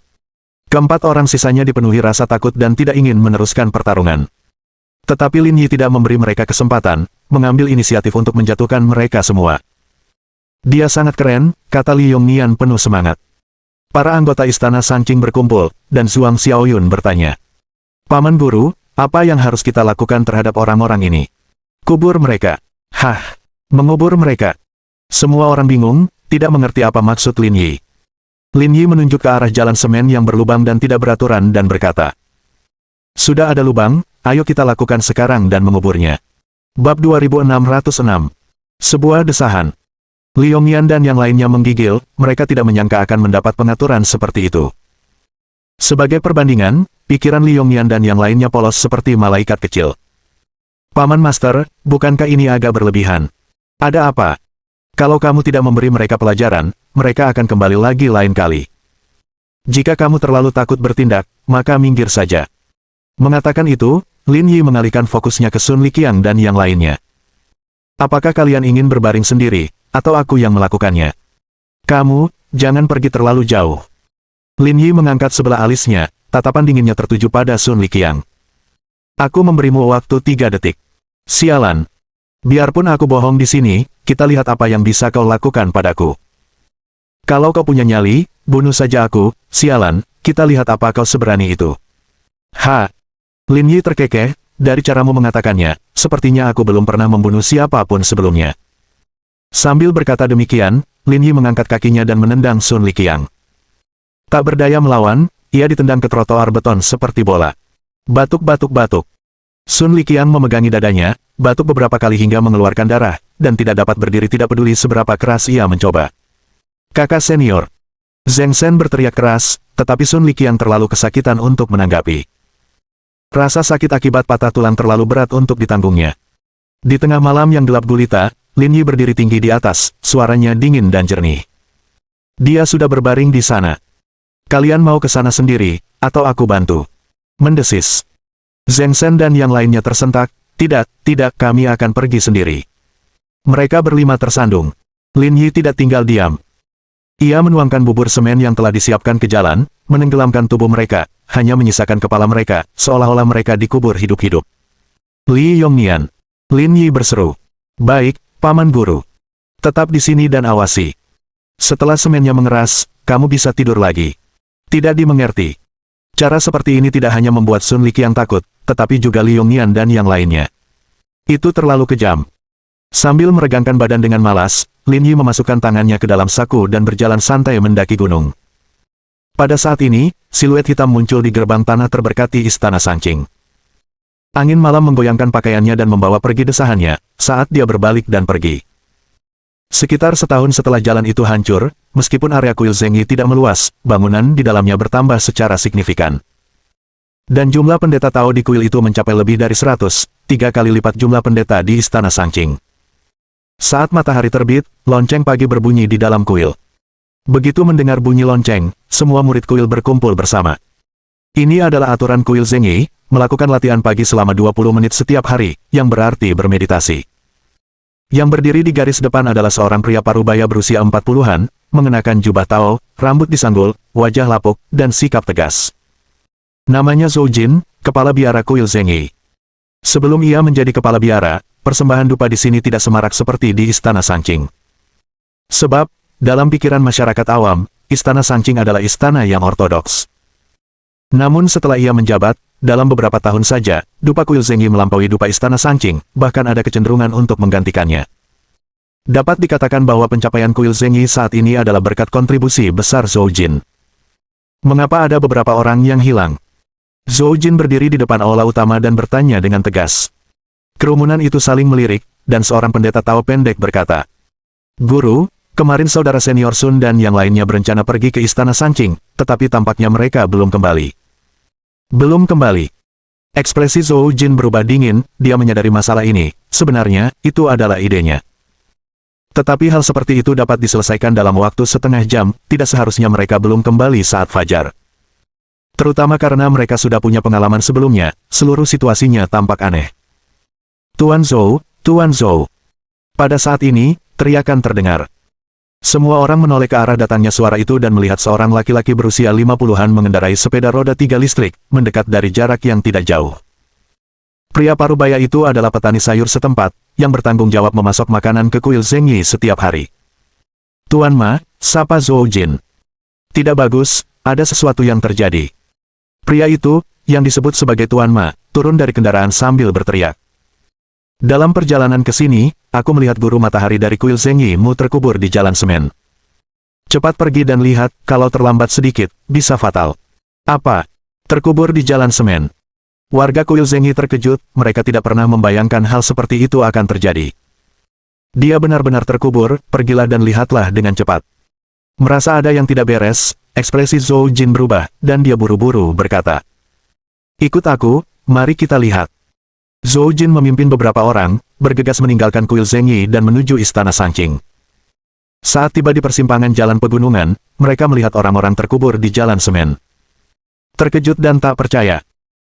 S1: Keempat orang sisanya dipenuhi rasa takut dan tidak ingin meneruskan pertarungan. Tetapi Lin Yi tidak memberi mereka kesempatan, mengambil inisiatif untuk menjatuhkan mereka semua. Dia sangat keren, kata Li Yongnian penuh semangat. Para anggota Istana Sanqing berkumpul, dan Zhuang Xiaoyun bertanya. Paman Guru, apa yang harus kita lakukan terhadap orang-orang ini? Kubur mereka. Hah, mengubur mereka. Semua orang bingung, tidak mengerti apa maksud Lin Yi. Lin Yi menunjuk ke arah jalan semen yang berlubang dan tidak beraturan dan berkata. Sudah ada lubang, ayo kita lakukan sekarang dan menguburnya. Bab 2606. Sebuah desahan. Li Yongnian dan yang lainnya menggigil, mereka tidak menyangka akan mendapat pengaturan seperti itu. Sebagai perbandingan, pikiran Li Yongnian dan yang lainnya polos seperti malaikat kecil. Paman Master, bukankah ini agak berlebihan? Ada apa? Kalau kamu tidak memberi mereka pelajaran, mereka akan kembali lagi lain kali. Jika kamu terlalu takut bertindak, maka minggir saja. Mengatakan itu, Lin Yi mengalihkan fokusnya ke Sun Liqiang dan yang lainnya. Apakah kalian ingin berbaring sendiri, atau aku yang melakukannya? Kamu, jangan pergi terlalu jauh. Lin Yi mengangkat sebelah alisnya, tatapan dinginnya tertuju pada Sun Liqiang. Aku memberimu waktu 3 detik. Sialan. Biarpun aku bohong di sini, kita lihat apa yang bisa kau lakukan padaku. Kalau kau punya nyali, bunuh saja aku, sialan, kita lihat apa kau seberani itu. Ha! Lin Yi terkekeh, dari caramu mengatakannya, sepertinya aku belum pernah membunuh siapapun sebelumnya. Sambil berkata demikian, Lin Yi mengangkat kakinya dan menendang Sun Liqiang. Tak berdaya melawan, ia ditendang ke trotoar beton seperti bola. Batuk-batuk-batuk. Sun Liqiang memegangi dadanya, batuk beberapa kali hingga mengeluarkan darah, dan tidak dapat berdiri tidak peduli seberapa keras ia mencoba. Kakak senior. Zheng Sen berteriak keras, tetapi Sun Liqiang terlalu kesakitan untuk menanggapi. Rasa sakit akibat patah tulang terlalu berat untuk ditanggungnya. Di tengah malam yang gelap gulita, Lin Yi berdiri tinggi di atas, suaranya dingin dan jernih. Dia sudah berbaring di sana. Kalian mau ke sana sendiri, atau aku bantu? Mendesis. Zheng Sen dan yang lainnya tersentak, tidak, kami akan pergi sendiri. Mereka berlima tersandung. Lin Yi tidak tinggal diam. Ia menuangkan bubur semen yang telah disiapkan ke jalan, menenggelamkan tubuh mereka, hanya menyisakan kepala mereka, seolah-olah mereka dikubur hidup-hidup. Li Yongnian. Lin Yi berseru. Baik, Paman Guru. Tetap di sini dan awasi. Setelah semennya mengeras, kamu bisa tidur lagi. Tidak dimengerti. Cara seperti ini tidak hanya membuat Sun Liqiang takut, tetapi juga Li Yongnian dan yang lainnya. Itu terlalu kejam. Sambil meregangkan badan dengan malas, Lin Yi memasukkan tangannya ke dalam saku dan berjalan santai mendaki gunung. Pada saat ini, siluet hitam muncul di gerbang tanah terberkati Istana Sanqing. Angin malam menggoyangkan pakaiannya dan membawa pergi desahannya, saat dia berbalik dan pergi. Sekitar setahun setelah jalan itu hancur, meskipun area kuil Zheng Yi tidak meluas, bangunan di dalamnya bertambah secara signifikan. Dan jumlah pendeta Tao di kuil itu mencapai lebih dari 100, 3 kali lipat jumlah pendeta di Istana Sangqing. Saat matahari terbit, lonceng pagi berbunyi di dalam kuil. Begitu mendengar bunyi lonceng, semua murid kuil berkumpul bersama. Ini adalah aturan kuil Zhengyi, melakukan latihan pagi selama 20 menit setiap hari, yang berarti bermeditasi. Yang berdiri di garis depan adalah seorang pria parubaya berusia 40-an, mengenakan jubah Tao, rambut disanggul, wajah lapuk, dan sikap tegas. Namanya Zhou Jin, kepala biara kuil Zhengyi. Sebelum ia menjadi kepala biara, persembahan dupa di sini tidak semarak seperti di Istana Sangqing. Sebab, dalam pikiran masyarakat awam, Istana Sangqing adalah istana yang ortodoks. Namun setelah ia menjabat, dalam beberapa tahun saja, dupa kuil Zhengyi melampaui dupa Istana Sangqing, bahkan ada kecenderungan untuk menggantikannya. Dapat dikatakan bahwa pencapaian kuil Zhengyi saat ini adalah berkat kontribusi besar Zhou Jin. Mengapa ada beberapa orang yang hilang? Zhou Jin berdiri di depan aula utama dan bertanya dengan tegas. Kerumunan itu saling melirik, dan seorang pendeta Tao pendek berkata, "Guru, kemarin saudara senior Sun dan yang lainnya berencana pergi ke Istana Sangqing, tetapi tampaknya mereka belum kembali." Belum kembali. Ekspresi Zhou Jin berubah dingin, dia menyadari masalah ini, sebenarnya, itu adalah idenya. Tetapi hal seperti itu dapat diselesaikan dalam waktu setengah jam, tidak seharusnya mereka belum kembali saat fajar. Terutama karena mereka sudah punya pengalaman sebelumnya, seluruh situasinya tampak aneh. Tuan Zhou, Tuan Zhou. Pada saat ini, teriakan terdengar. Semua orang menoleh ke arah datangnya suara itu dan melihat seorang laki-laki berusia 50-an mengendarai sepeda roda 3 listrik, mendekat dari jarak yang tidak jauh. Pria parubaya itu adalah petani sayur setempat, yang bertanggung jawab memasok makanan ke kuil Zhengyi setiap hari. "Tuan Ma," sapa Zhou Jin. "Tidak bagus, ada sesuatu yang terjadi." Pria itu, yang disebut sebagai Tuan Ma, turun dari kendaraan sambil berteriak. "Dalam perjalanan ke sini, aku melihat guru matahari dari kuil Zhengyi Mu terkubur di jalan semen. Cepat pergi dan lihat, kalau terlambat sedikit, bisa fatal." "Apa? Terkubur di jalan semen?" Warga kuil Zhengyi terkejut, mereka tidak pernah membayangkan hal seperti itu akan terjadi. "Dia benar-benar terkubur, pergilah dan lihatlah dengan cepat." Merasa ada yang tidak beres, ekspresi Zhou Jin berubah, dan dia buru-buru berkata, "Ikut aku, mari kita lihat." Zhou Jin memimpin beberapa orang, bergegas meninggalkan kuil Zhengyi dan menuju Istana Sangqing. Saat tiba di persimpangan jalan pegunungan, mereka melihat orang-orang terkubur di jalan semen. Terkejut dan tak percaya.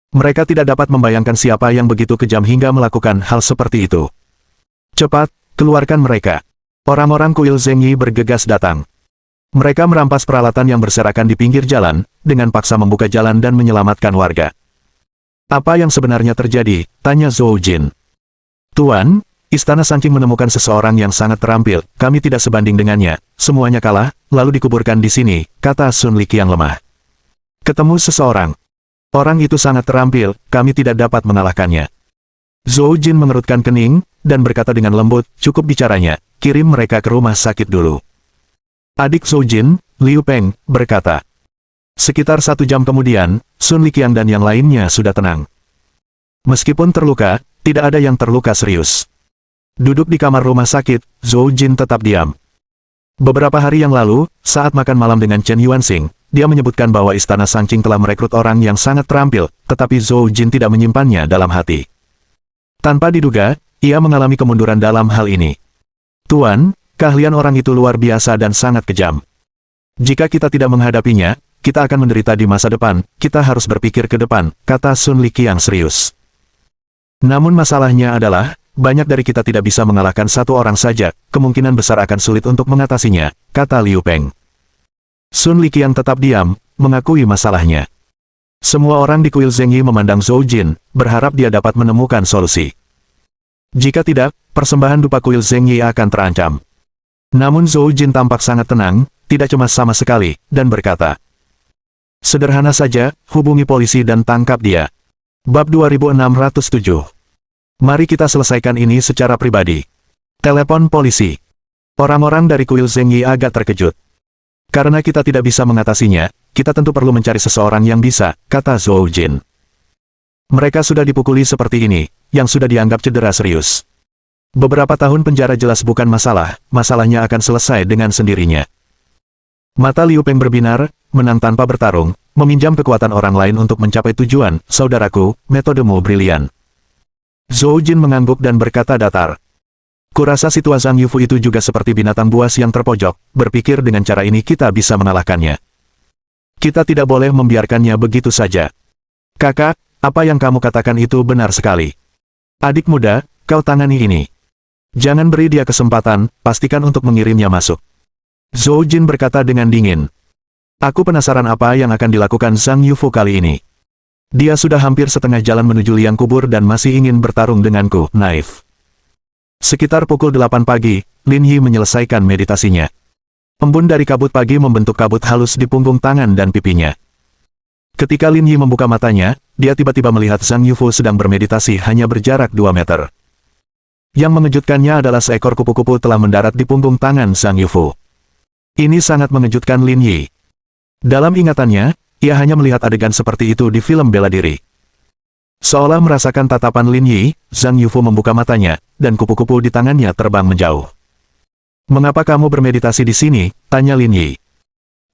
S1: Mereka tidak dapat membayangkan siapa yang begitu kejam hingga melakukan hal seperti itu. "Cepat, keluarkan mereka." Orang-orang kuil Zhengyi bergegas datang. Mereka merampas peralatan yang berserakan di pinggir jalan, dengan paksa membuka jalan dan menyelamatkan warga. "Apa yang sebenarnya terjadi?" tanya Zhou Jin. "Tuan, Istana Sangqing menemukan seseorang yang sangat terampil, kami tidak sebanding dengannya, semuanya kalah, lalu dikuburkan di sini," kata Sun Liqiang lemah. "Ketemu seseorang. Orang itu sangat terampil, kami tidak dapat mengalahkannya." Zhou Jin mengerutkan kening, dan berkata dengan lembut, "Cukup bicaranya, kirim mereka ke rumah sakit dulu." Adik Zhou Jin, Liu Peng, berkata. Sekitar 1 jam kemudian, Sun Liqiang dan yang lainnya sudah tenang. Meskipun terluka, tidak ada yang terluka serius. Duduk di kamar rumah sakit, Zhou Jin tetap diam. Beberapa hari yang lalu, saat makan malam dengan Chen Yuanxing, dia menyebutkan bahwa Istana Sangqing telah merekrut orang yang sangat terampil, tetapi Zhou Jin tidak menyimpannya dalam hati. Tanpa diduga, ia mengalami kemunduran dalam hal ini. "Tuan, keahlian orang itu luar biasa dan sangat kejam. Jika kita tidak menghadapinya, kita akan menderita di masa depan, kita harus berpikir ke depan," kata Sun Liqiang serius. "Namun masalahnya adalah, banyak dari kita tidak bisa mengalahkan satu orang saja, kemungkinan besar akan sulit untuk mengatasinya," kata Liu Peng. Sun Liqiang tetap diam, mengakui masalahnya. Semua orang di kuil Zhengyi memandang Zhou Jin, berharap dia dapat menemukan solusi. Jika tidak, persembahan dupa kuil Zhengyi akan terancam. Namun Zhou Jin tampak sangat tenang, tidak cemas sama sekali, dan berkata, "Sederhana saja, hubungi polisi dan tangkap dia." Bab 2607. Mari kita selesaikan ini secara pribadi. Telepon polisi. Orang-orang dari kuil Zhengyi agak terkejut. "Karena kita tidak bisa mengatasinya, kita tentu perlu mencari seseorang yang bisa," kata Zhou Jin. "Mereka sudah dipukuli seperti ini, yang sudah dianggap cedera serius. Beberapa tahun penjara jelas bukan masalah, masalahnya akan selesai dengan sendirinya." Mata Liu Peng berbinar, menang tanpa bertarung, Meminjam kekuatan orang lain untuk mencapai tujuan, saudaraku, metodemu brilian. Zhou Jin mengangguk dan berkata datar. Kurasa situasi Zhang Yufu itu juga seperti binatang buas yang terpojok, berpikir dengan cara ini kita bisa mengalahkannya. Kita tidak boleh membiarkannya begitu saja. Kakak, apa yang kamu katakan itu benar sekali. Adik muda, kau tangani ini. Jangan beri dia kesempatan, pastikan untuk mengirimnya masuk. Zhou Jin berkata dengan dingin. Aku penasaran apa yang akan dilakukan Zhang Yufu kali ini. Dia sudah hampir setengah jalan menuju liang kubur dan masih ingin bertarung denganku, naif. Sekitar pukul 8 pagi, Lin Yi menyelesaikan meditasinya. Embun dari kabut pagi membentuk kabut halus di punggung tangan dan pipinya. Ketika Lin Yi membuka matanya, dia tiba-tiba melihat Zhang Yufu sedang bermeditasi hanya berjarak 2 meter. Yang mengejutkannya adalah seekor kupu-kupu telah mendarat di punggung tangan Zhang Yufu. Ini sangat mengejutkan Lin Yi. Dalam ingatannya, ia hanya melihat adegan seperti itu di film bela diri. Seolah merasakan tatapan Lin Yi, Zhang Yufu membuka matanya, dan kupu-kupu di tangannya terbang menjauh. Mengapa kamu bermeditasi di sini? Tanya Lin Yi.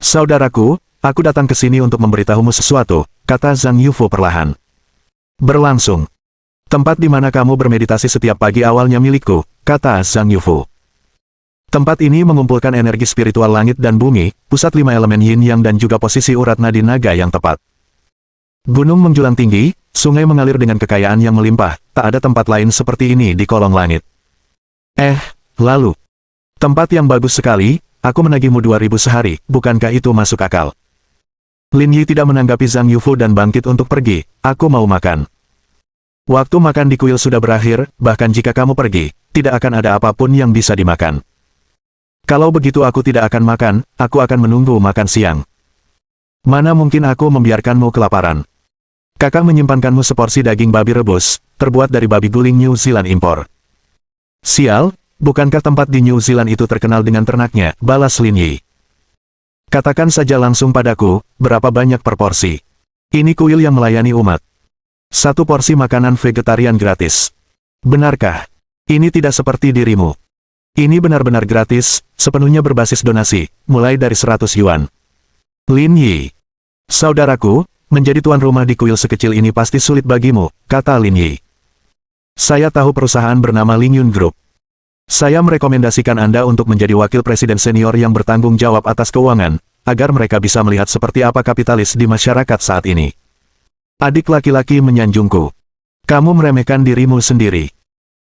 S1: Saudaraku, aku datang ke sini untuk memberitahumu sesuatu, kata Zhang Yufu perlahan. Berlangsung. Tempat di mana kamu bermeditasi setiap pagi awalnya milikku, kata Zhang Yufu. Tempat ini mengumpulkan energi spiritual langit dan bumi, pusat 5 elemen yin yang dan juga posisi urat nadi naga yang tepat. Gunung menjulang tinggi, sungai mengalir dengan kekayaan yang melimpah, tak ada tempat lain seperti ini di kolong langit. Lalu. Tempat yang bagus sekali, aku menagihmu 2000 sehari, bukankah itu masuk akal? Lin Yi tidak menanggapi Zhang Yufu dan bangkit untuk pergi, aku mau makan. Waktu makan di kuil sudah berakhir, bahkan jika kamu pergi, tidak akan ada apapun yang bisa dimakan. Kalau begitu aku tidak akan makan, aku akan menunggu makan siang. Mana mungkin aku membiarkanmu kelaparan. Kakak menyimpankanmu seporsi daging babi rebus, terbuat dari babi guling New Zealand impor. Sial, bukankah tempat di New Zealand itu terkenal dengan ternaknya, balas Lin Yi. Katakan saja langsung padaku, berapa banyak per porsi. Ini kuil yang melayani umat. 1 porsi makanan vegetarian gratis. Benarkah? Ini tidak seperti dirimu. Ini benar-benar gratis, sepenuhnya berbasis donasi, mulai dari 100 yuan. Lin Yi. Saudaraku, menjadi tuan rumah di kuil sekecil ini pasti sulit bagimu, kata Lin Yi. Saya tahu perusahaan bernama Ling Yun Group. Saya merekomendasikan Anda untuk menjadi wakil presiden senior yang bertanggung jawab atas keuangan, agar mereka bisa melihat seperti apa kapitalis di masyarakat saat ini. Adik laki-laki menyanjungku. Kamu meremehkan dirimu sendiri.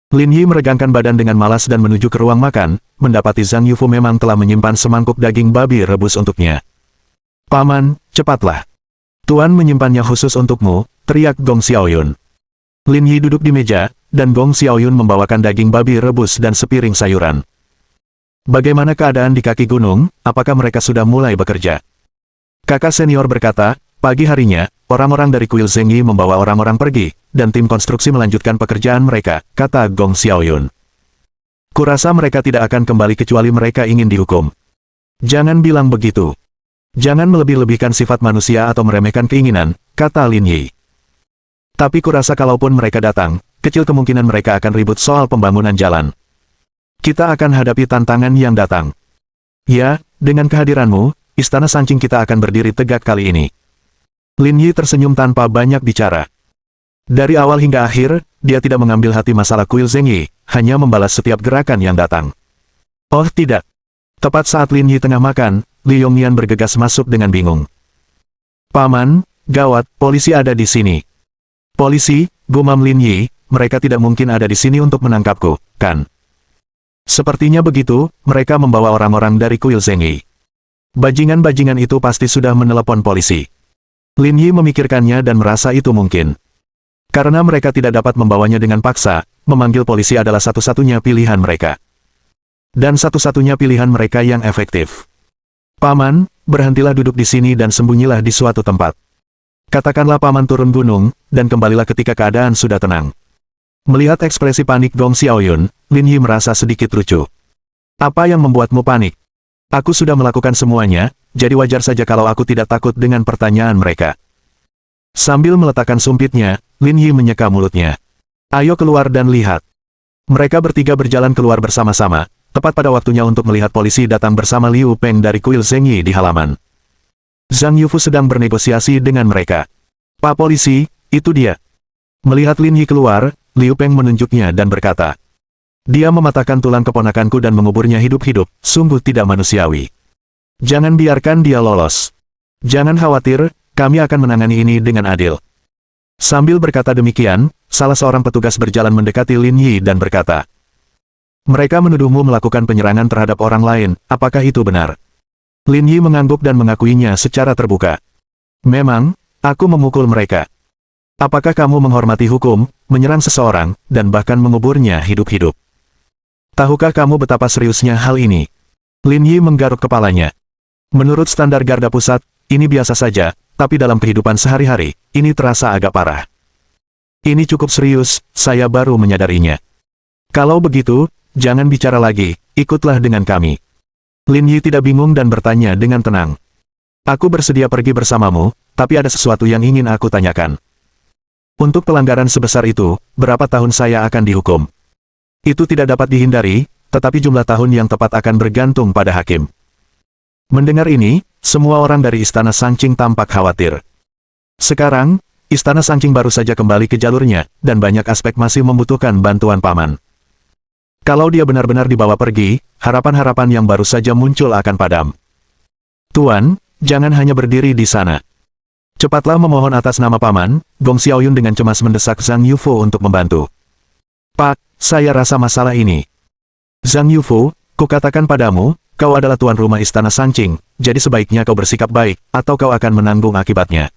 S1: Lin Yi meregangkan badan dengan malas dan menuju ke ruang makan, mendapati Zhang Yufu memang telah menyimpan semangkuk daging babi rebus untuknya. Paman, cepatlah. Tuan menyimpannya khusus untukmu, teriak Gong Xiaoyun. Lin Yi duduk di meja, dan Gong Xiaoyun membawakan daging babi rebus dan sepiring sayuran. Bagaimana keadaan di kaki gunung, apakah mereka sudah mulai bekerja? Kakak senior berkata, pagi harinya, orang-orang dari kuil Zheng Yi membawa orang-orang pergi, dan tim konstruksi melanjutkan pekerjaan mereka, kata Gong Xiaoyun. Kurasa mereka tidak akan kembali kecuali mereka ingin dihukum. Jangan bilang begitu. Jangan melebih-lebihkan sifat manusia atau meremehkan keinginan, kata Lin Yi. Tapi kurasa kalaupun mereka datang, kecil kemungkinan mereka akan ribut soal pembangunan jalan. Kita akan hadapi tantangan yang datang. Ya, dengan kehadiranmu, istana Sanqing kita akan berdiri tegak kali ini. Lin Yi tersenyum tanpa banyak bicara. Dari awal hingga akhir, dia tidak mengambil hati masalah kuil Zheng Yi, hanya membalas setiap gerakan yang datang. Oh tidak. Tepat saat Lin Yi tengah makan, Li Yongnian bergegas masuk dengan bingung. Paman, gawat, polisi ada di sini. Polisi, gumam Lin Yi, mereka tidak mungkin ada di sini untuk menangkapku, kan? Sepertinya begitu, mereka membawa orang-orang dari kuil Zheng Yi. Bajingan-bajingan itu pasti sudah menelepon polisi. Lin Yi memikirkannya dan merasa itu mungkin. Karena mereka tidak dapat membawanya dengan paksa, memanggil polisi adalah satu-satunya pilihan mereka. Dan satu-satunya pilihan mereka yang efektif. Paman, berhentilah duduk di sini dan sembunyilah di suatu tempat. Katakanlah paman turun gunung, dan kembalilah ketika keadaan sudah tenang. Melihat ekspresi panik Gong Xiaoyun, Lin Yi merasa sedikit lucu. Apa yang membuatmu panik? Aku sudah melakukan semuanya, jadi wajar saja kalau aku tidak takut dengan pertanyaan mereka. Sambil meletakkan sumpitnya, Lin Yi menyeka mulutnya. Ayo keluar dan lihat. Mereka bertiga berjalan keluar bersama-sama, tepat pada waktunya untuk melihat polisi datang bersama Liu Peng dari kuil Zheng Yi di halaman. Zhang Yufu sedang bernegosiasi dengan mereka. Pak polisi, itu dia. Melihat Lin Yi keluar, Liu Peng menunjuknya dan berkata, dia mematahkan tulang keponakanku dan menguburnya hidup-hidup, sungguh tidak manusiawi. Jangan biarkan dia lolos. Jangan khawatir, kami akan menangani ini dengan adil. Sambil berkata demikian, salah seorang petugas berjalan mendekati Lin Yi dan berkata, mereka menuduhmu melakukan penyerangan terhadap orang lain, apakah itu benar? Lin Yi mengangguk dan mengakuinya secara terbuka. Memang, aku memukul mereka. Apakah kamu menghormati hukum, menyerang seseorang, dan bahkan menguburnya hidup-hidup? Tahukah kamu betapa seriusnya hal ini? Lin Yi menggaruk kepalanya. Menurut standar garda pusat, ini biasa saja, tapi dalam kehidupan sehari-hari, ini terasa agak parah. Ini cukup serius, saya baru menyadarinya. Kalau begitu, jangan bicara lagi, ikutlah dengan kami. Lin Yi tidak bingung dan bertanya dengan tenang. Aku bersedia pergi bersamamu, tapi ada sesuatu yang ingin aku tanyakan. Untuk pelanggaran sebesar itu, berapa tahun saya akan dihukum? Itu tidak dapat dihindari, tetapi jumlah tahun yang tepat akan bergantung pada hakim. Mendengar ini, semua orang dari Istana Sanqing tampak khawatir. Sekarang, Istana Sanqing baru saja kembali ke jalurnya, dan banyak aspek masih membutuhkan bantuan paman. Kalau dia benar-benar dibawa pergi, harapan-harapan yang baru saja muncul akan padam. Tuan, jangan hanya berdiri di sana. Cepatlah memohon atas nama paman, Gong Xiaoyun dengan cemas mendesak Zhang Yufu untuk membantu. Pak, saya rasa masalah ini. Zhang Yufu, kukatakan padamu, kau adalah tuan rumah Istana Sanqing, jadi sebaiknya kau bersikap baik, atau kau akan menanggung akibatnya.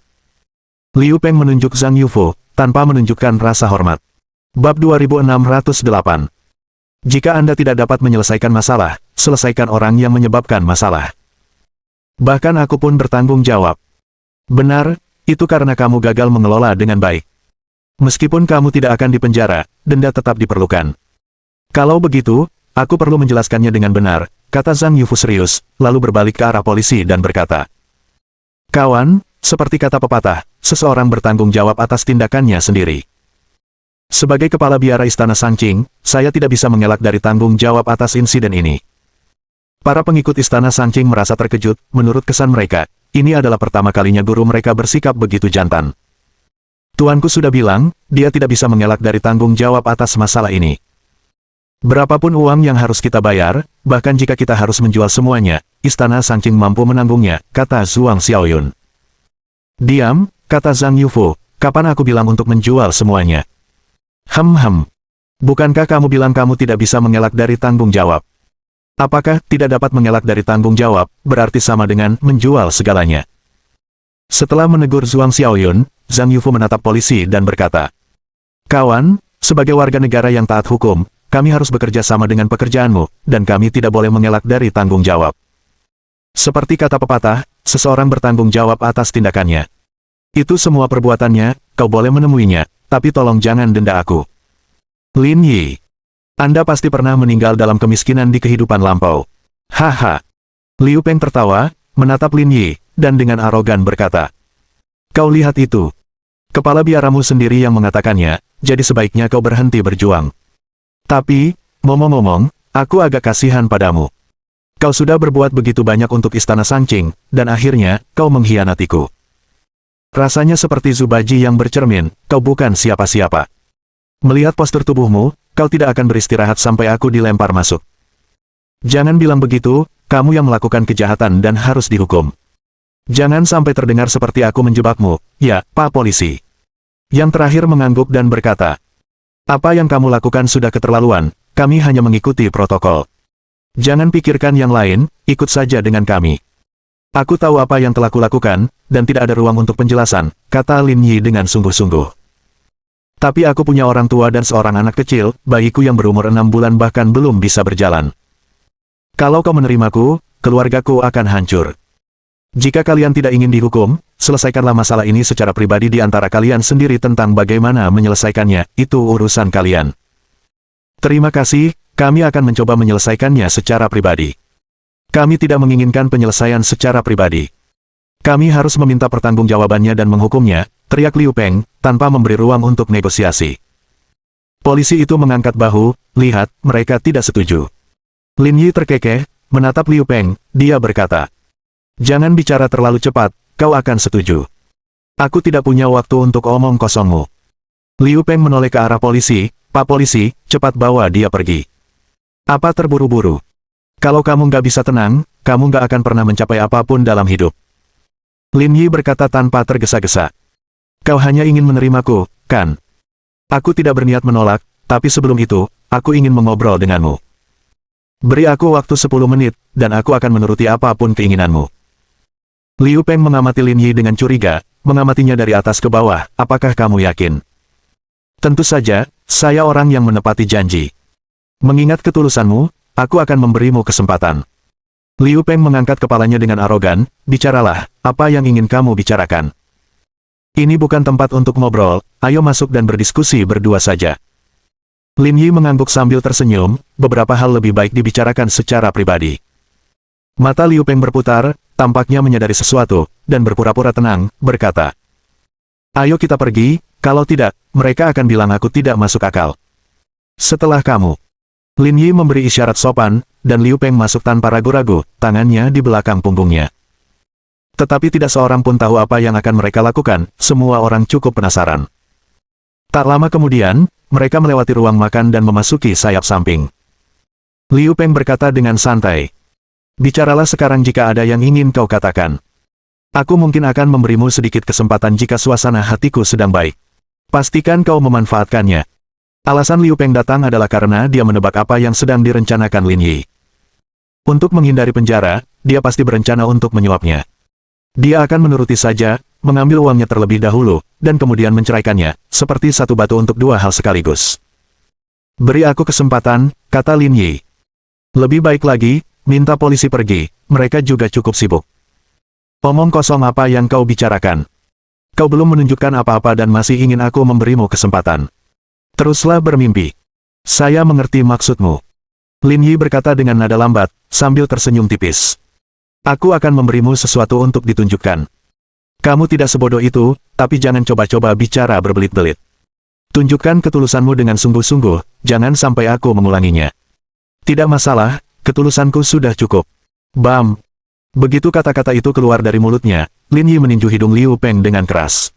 S1: Liu Peng menunjuk Zhang Yufu, tanpa menunjukkan rasa hormat. Bab 2608. Jika Anda tidak dapat menyelesaikan masalah, selesaikan orang yang menyebabkan masalah. Bahkan aku pun bertanggung jawab. Benar, itu karena kamu gagal mengelola dengan baik. Meskipun kamu tidak akan dipenjara, denda tetap diperlukan. Kalau begitu, aku perlu menjelaskannya dengan benar, kata Zhang Yufu serius, lalu berbalik ke arah polisi dan berkata, kawan, seperti kata pepatah, seseorang bertanggung jawab atas tindakannya sendiri. Sebagai kepala biara Istana Sanqing, saya tidak bisa mengelak dari tanggung jawab atas insiden ini. Para pengikut Istana Sanqing merasa terkejut, menurut kesan mereka, ini adalah pertama kalinya guru mereka bersikap begitu jantan. Tuanku sudah bilang, dia tidak bisa mengelak dari tanggung jawab atas masalah ini. Berapapun uang yang harus kita bayar, bahkan jika kita harus menjual semuanya, Istana Sanqing mampu menanggungnya, kata Zhuang Xiaoyun. Diam, kata Zhang Yufu, kapan aku bilang untuk menjual semuanya? Bukankah kamu bilang kamu tidak bisa mengelak dari tanggung jawab? Apakah tidak dapat mengelak dari tanggung jawab, berarti sama dengan menjual segalanya? Setelah menegur Zhuang Xiaoyun, Zhang Yufu menatap polisi dan berkata, kawan, sebagai warga negara yang taat hukum, kami harus bekerja sama dengan pekerjaanmu, dan kami tidak boleh mengelak dari tanggung jawab. Seperti kata pepatah, seseorang bertanggung jawab atas tindakannya. Itu semua perbuatannya, kau boleh menemuinya, tapi tolong jangan denda aku. Lin Yi, Anda pasti pernah meninggal dalam kemiskinan di kehidupan lampau. Haha. Liu Peng tertawa, menatap Lin Yi, dan dengan arogan berkata, kau lihat itu. Kepala biaramu sendiri yang mengatakannya, jadi sebaiknya kau berhenti berjuang. Tapi, ngomong-ngomong, aku agak kasihan padamu. Kau sudah berbuat begitu banyak untuk Istana Sanqing, dan akhirnya, kau mengkhianatiku. Rasanya seperti Zubaji yang bercermin, kau bukan siapa-siapa. Melihat postur tubuhmu, kau tidak akan beristirahat sampai aku dilempar masuk. Jangan bilang begitu, kamu yang melakukan kejahatan dan harus dihukum. Jangan sampai terdengar seperti aku menjebakmu, ya, Pak Polisi. Yang terakhir mengangguk dan berkata, apa yang kamu lakukan sudah keterlaluan, kami hanya mengikuti protokol. Jangan pikirkan yang lain, ikut saja dengan kami. Aku tahu apa yang telah kulakukan, dan tidak ada ruang untuk penjelasan, kata Lin Yi dengan sungguh-sungguh. Tapi aku punya orang tua dan seorang anak kecil, bayiku yang berumur 6 bulan bahkan belum bisa berjalan. Kalau kau menerimaku, keluargaku akan hancur. Jika kalian tidak ingin dihukum, selesaikanlah masalah ini secara pribadi di antara kalian sendiri tentang bagaimana menyelesaikannya, itu urusan kalian. Terima kasih, kami akan mencoba menyelesaikannya secara pribadi. Kami tidak menginginkan penyelesaian secara pribadi. Kami harus meminta pertanggungjawabannya dan menghukumnya, teriak Liu Peng, tanpa memberi ruang untuk negosiasi. Polisi itu mengangkat bahu, lihat, mereka tidak setuju. Lin Yi terkekeh, menatap Liu Peng, dia berkata, jangan bicara terlalu cepat, kau akan setuju. Aku tidak punya waktu untuk omong kosongmu. Liu Peng menoleh ke arah polisi, Pak Polisi, cepat bawa dia pergi. Apa terburu-buru? Kalau kamu nggak bisa tenang, kamu nggak akan pernah mencapai apapun dalam hidup. Lin Yi berkata tanpa tergesa-gesa. Kau hanya ingin menerimaku, kan? Aku tidak berniat menolak, tapi sebelum itu, aku ingin mengobrol denganmu. Beri aku waktu 10 menit, dan aku akan menuruti apapun keinginanmu. Liu Peng mengamati Lin Yi dengan curiga, mengamatinya dari atas ke bawah, apakah kamu yakin? Tentu saja, saya orang yang menepati janji. Mengingat ketulusanmu, aku akan memberimu kesempatan. Liu Peng mengangkat kepalanya dengan arogan, bicaralah, apa yang ingin kamu bicarakan? Ini bukan tempat untuk ngobrol, ayo masuk dan berdiskusi berdua saja. Lin Yi mengangguk sambil tersenyum, beberapa hal lebih baik dibicarakan secara pribadi. Mata Liu Peng berputar, tampaknya menyadari sesuatu, dan berpura-pura tenang, berkata. Ayo kita pergi, kalau tidak, mereka akan bilang aku tidak masuk akal. Setelah kamu. Lin Yi memberi isyarat sopan, dan Liu Peng masuk tanpa ragu-ragu, tangannya di belakang punggungnya. Tetapi tidak seorang pun tahu apa yang akan mereka lakukan, semua orang cukup penasaran. Tak lama kemudian, mereka melewati ruang makan dan memasuki sayap samping. Liu Peng berkata dengan santai. Bicaralah sekarang jika ada yang ingin kau katakan. Aku mungkin akan memberimu sedikit kesempatan jika suasana hatiku sedang baik. Pastikan kau memanfaatkannya. Alasan Liu Peng datang adalah karena dia menebak apa yang sedang direncanakan Lin Yi. Untuk menghindari penjara, dia pasti berencana untuk menyuapnya. Dia akan menuruti saja, mengambil uangnya terlebih dahulu, dan kemudian menceraikannya, seperti satu batu untuk dua hal sekaligus. Beri aku kesempatan, kata Lin Yi. Lebih baik lagi, minta polisi pergi, mereka juga cukup sibuk. Omong kosong apa yang kau bicarakan? Kau belum menunjukkan apa-apa dan masih ingin aku memberimu kesempatan. Teruslah bermimpi. Saya mengerti maksudmu. Lin Yi berkata dengan nada lambat, sambil tersenyum tipis. Aku akan memberimu sesuatu untuk ditunjukkan. Kamu tidak sebodoh itu, tapi jangan coba-coba bicara berbelit-belit. Tunjukkan ketulusanmu dengan sungguh-sungguh, jangan sampai aku mengulanginya. Tidak masalah, ketulusanku sudah cukup. Bam! Begitu kata-kata itu keluar dari mulutnya, Lin Yi meninju hidung Liu Peng dengan keras.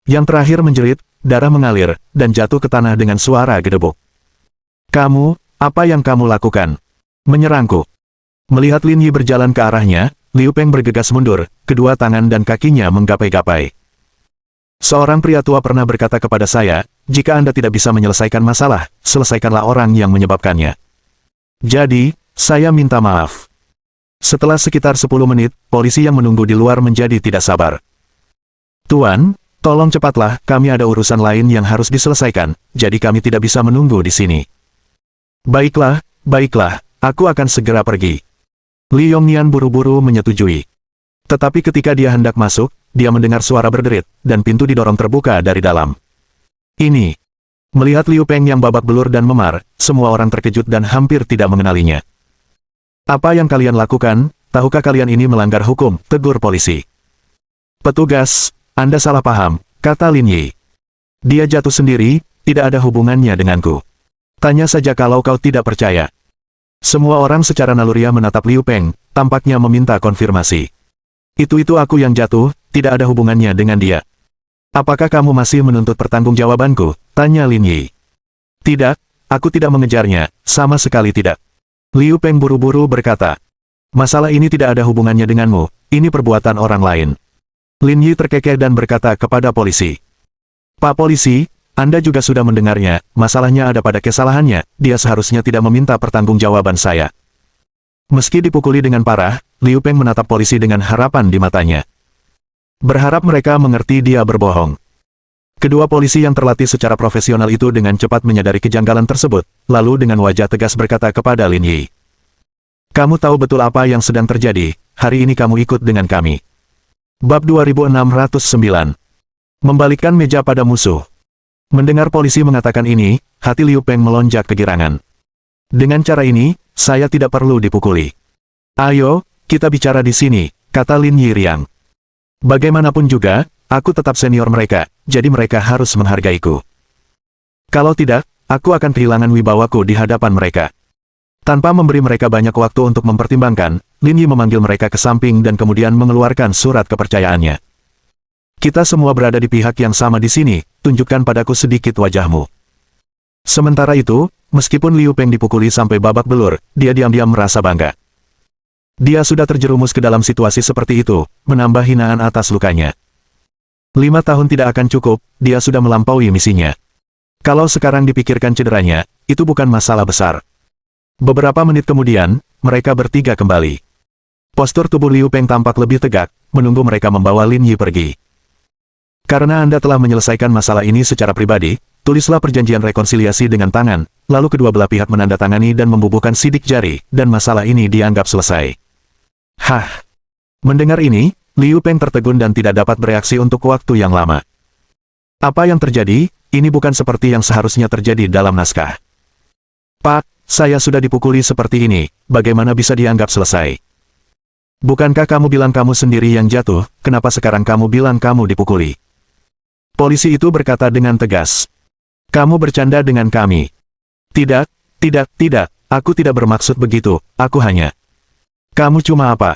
S1: Yang terakhir menjerit, darah mengalir, dan jatuh ke tanah dengan suara gedebuk. Kamu, apa yang kamu lakukan? Menyerangku. Melihat Lin Yi berjalan ke arahnya, Liu Peng bergegas mundur, kedua tangan dan kakinya menggapai-gapai. Seorang pria tua pernah berkata kepada saya, jika Anda tidak bisa menyelesaikan masalah, selesaikanlah orang yang menyebabkannya. Jadi, saya minta maaf. Setelah sekitar 10 menit, polisi yang menunggu di luar menjadi tidak sabar. Tuan, tolong cepatlah, kami ada urusan lain yang harus diselesaikan, jadi kami tidak bisa menunggu di sini. Baiklah, baiklah, aku akan segera pergi. Li Yongnian buru-buru menyetujui. Tetapi ketika dia hendak masuk, dia mendengar suara berderit, dan pintu didorong terbuka dari dalam. Ini. Melihat Liu Peng yang babak belur dan memar, semua orang terkejut dan hampir tidak mengenalinya. Apa yang kalian lakukan? Tahukah kalian ini melanggar hukum? Tegur polisi. Petugas, Anda salah paham, kata Lin Yi. Dia jatuh sendiri, tidak ada hubungannya denganku. Tanya saja kalau kau tidak percaya. Semua orang secara naluriah menatap Liu Peng, tampaknya meminta konfirmasi. Itu aku yang jatuh, tidak ada hubungannya dengan dia. Apakah kamu masih menuntut pertanggungjawabanku? Tanya Lin Yi. Tidak, aku tidak mengejarnya, sama sekali tidak. Liu Peng buru-buru berkata. Masalah ini tidak ada hubungannya denganmu, ini perbuatan orang lain. Lin Yi terkekeh dan berkata kepada polisi. Pak Polisi, Anda juga sudah mendengarnya, masalahnya ada pada kesalahannya, dia seharusnya tidak meminta pertanggungjawaban saya. Meski dipukuli dengan parah, Liu Peng menatap polisi dengan harapan di matanya. Berharap mereka mengerti dia berbohong. Kedua polisi yang terlatih secara profesional itu dengan cepat menyadari kejanggalan tersebut, lalu dengan wajah tegas berkata kepada Lin Yi. Kamu tahu betul apa yang sedang terjadi, hari ini kamu ikut dengan kami. Bab 2609. Membalikkan meja pada musuh. Mendengar polisi mengatakan ini, hati Liu Peng melonjak kegirangan. Dengan cara ini, saya tidak perlu dipukuli. Ayo, kita bicara di sini, kata Lin Yi riang. Bagaimanapun juga, aku tetap senior mereka, jadi mereka harus menghargaiku. Kalau tidak, aku akan kehilangan wibawaku di hadapan mereka. Tanpa memberi mereka banyak waktu untuk mempertimbangkan, Lin Yi memanggil mereka ke samping dan kemudian mengeluarkan surat kepercayaannya. Kita semua berada di pihak yang sama di sini, tunjukkan padaku sedikit wajahmu. Sementara itu, meskipun Liu Peng dipukuli sampai babak belur, dia diam-diam merasa bangga. Dia sudah terjerumus ke dalam situasi seperti itu, menambah hinaan atas lukanya. 5 tahun tidak akan cukup, dia sudah melampaui misinya. Kalau sekarang dipikirkan cederanya, itu bukan masalah besar. Beberapa menit kemudian, mereka bertiga kembali. Postur tubuh Liu Peng tampak lebih tegak, menunggu mereka membawa Lin Yi pergi. Karena Anda telah menyelesaikan masalah ini secara pribadi, tulislah perjanjian rekonsiliasi dengan tangan, lalu kedua belah pihak menandatangani dan membubuhkan sidik jari, dan masalah ini dianggap selesai. Hah! Mendengar ini, Liu Peng tertegun dan tidak dapat bereaksi untuk waktu yang lama. Apa yang terjadi? Ini bukan seperti yang seharusnya terjadi dalam naskah. Pak, saya sudah dipukuli seperti ini, bagaimana bisa dianggap selesai? Bukankah kamu bilang kamu sendiri yang jatuh, kenapa sekarang kamu bilang kamu dipukuli? Polisi itu berkata dengan tegas. Kamu bercanda dengan kami. Tidak, aku tidak bermaksud begitu, aku hanya... Kamu cuma apa?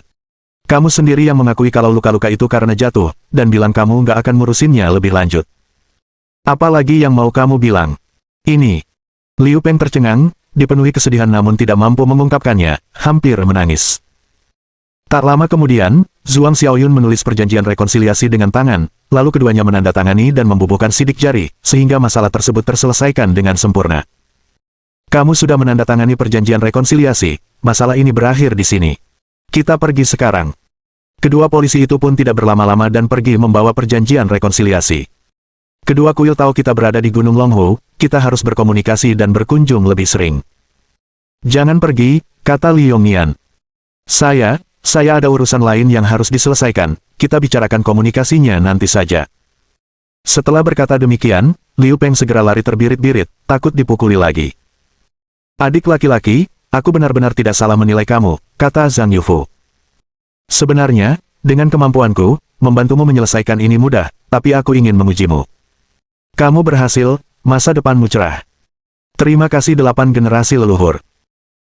S1: Kamu sendiri yang mengakui kalau luka-luka itu karena jatuh, dan bilang kamu nggak akan ngurusinnya lebih lanjut. Apalagi yang mau kamu bilang? Ini. Liu Peng tercengang, dipenuhi kesedihan namun tidak mampu mengungkapkannya, hampir menangis. Tak lama kemudian, Zhuang Xiaoyun menulis perjanjian rekonsiliasi dengan tangan, lalu keduanya menandatangani dan membubuhkan sidik jari, sehingga masalah tersebut terselesaikan dengan sempurna. Kamu sudah menandatangani perjanjian rekonsiliasi, masalah ini berakhir di sini. Kita pergi sekarang. Kedua polisi itu pun tidak berlama-lama dan pergi membawa perjanjian rekonsiliasi. Kedua kuil tahu kita berada di Gunung Longhou, kita harus berkomunikasi dan berkunjung lebih sering. Jangan pergi, kata Li Yongnian. Saya ada urusan lain yang harus diselesaikan, kita bicarakan komunikasinya nanti saja. Setelah berkata demikian, Liu Peng segera lari terbirit-birit, takut dipukuli lagi. Adik laki-laki, aku benar-benar tidak salah menilai kamu, kata Zhang Yufu. Sebenarnya, dengan kemampuanku, membantumu menyelesaikan ini mudah, tapi aku ingin mengujimu. Kamu berhasil, masa depanmu cerah. Terima kasih 8 generasi leluhur.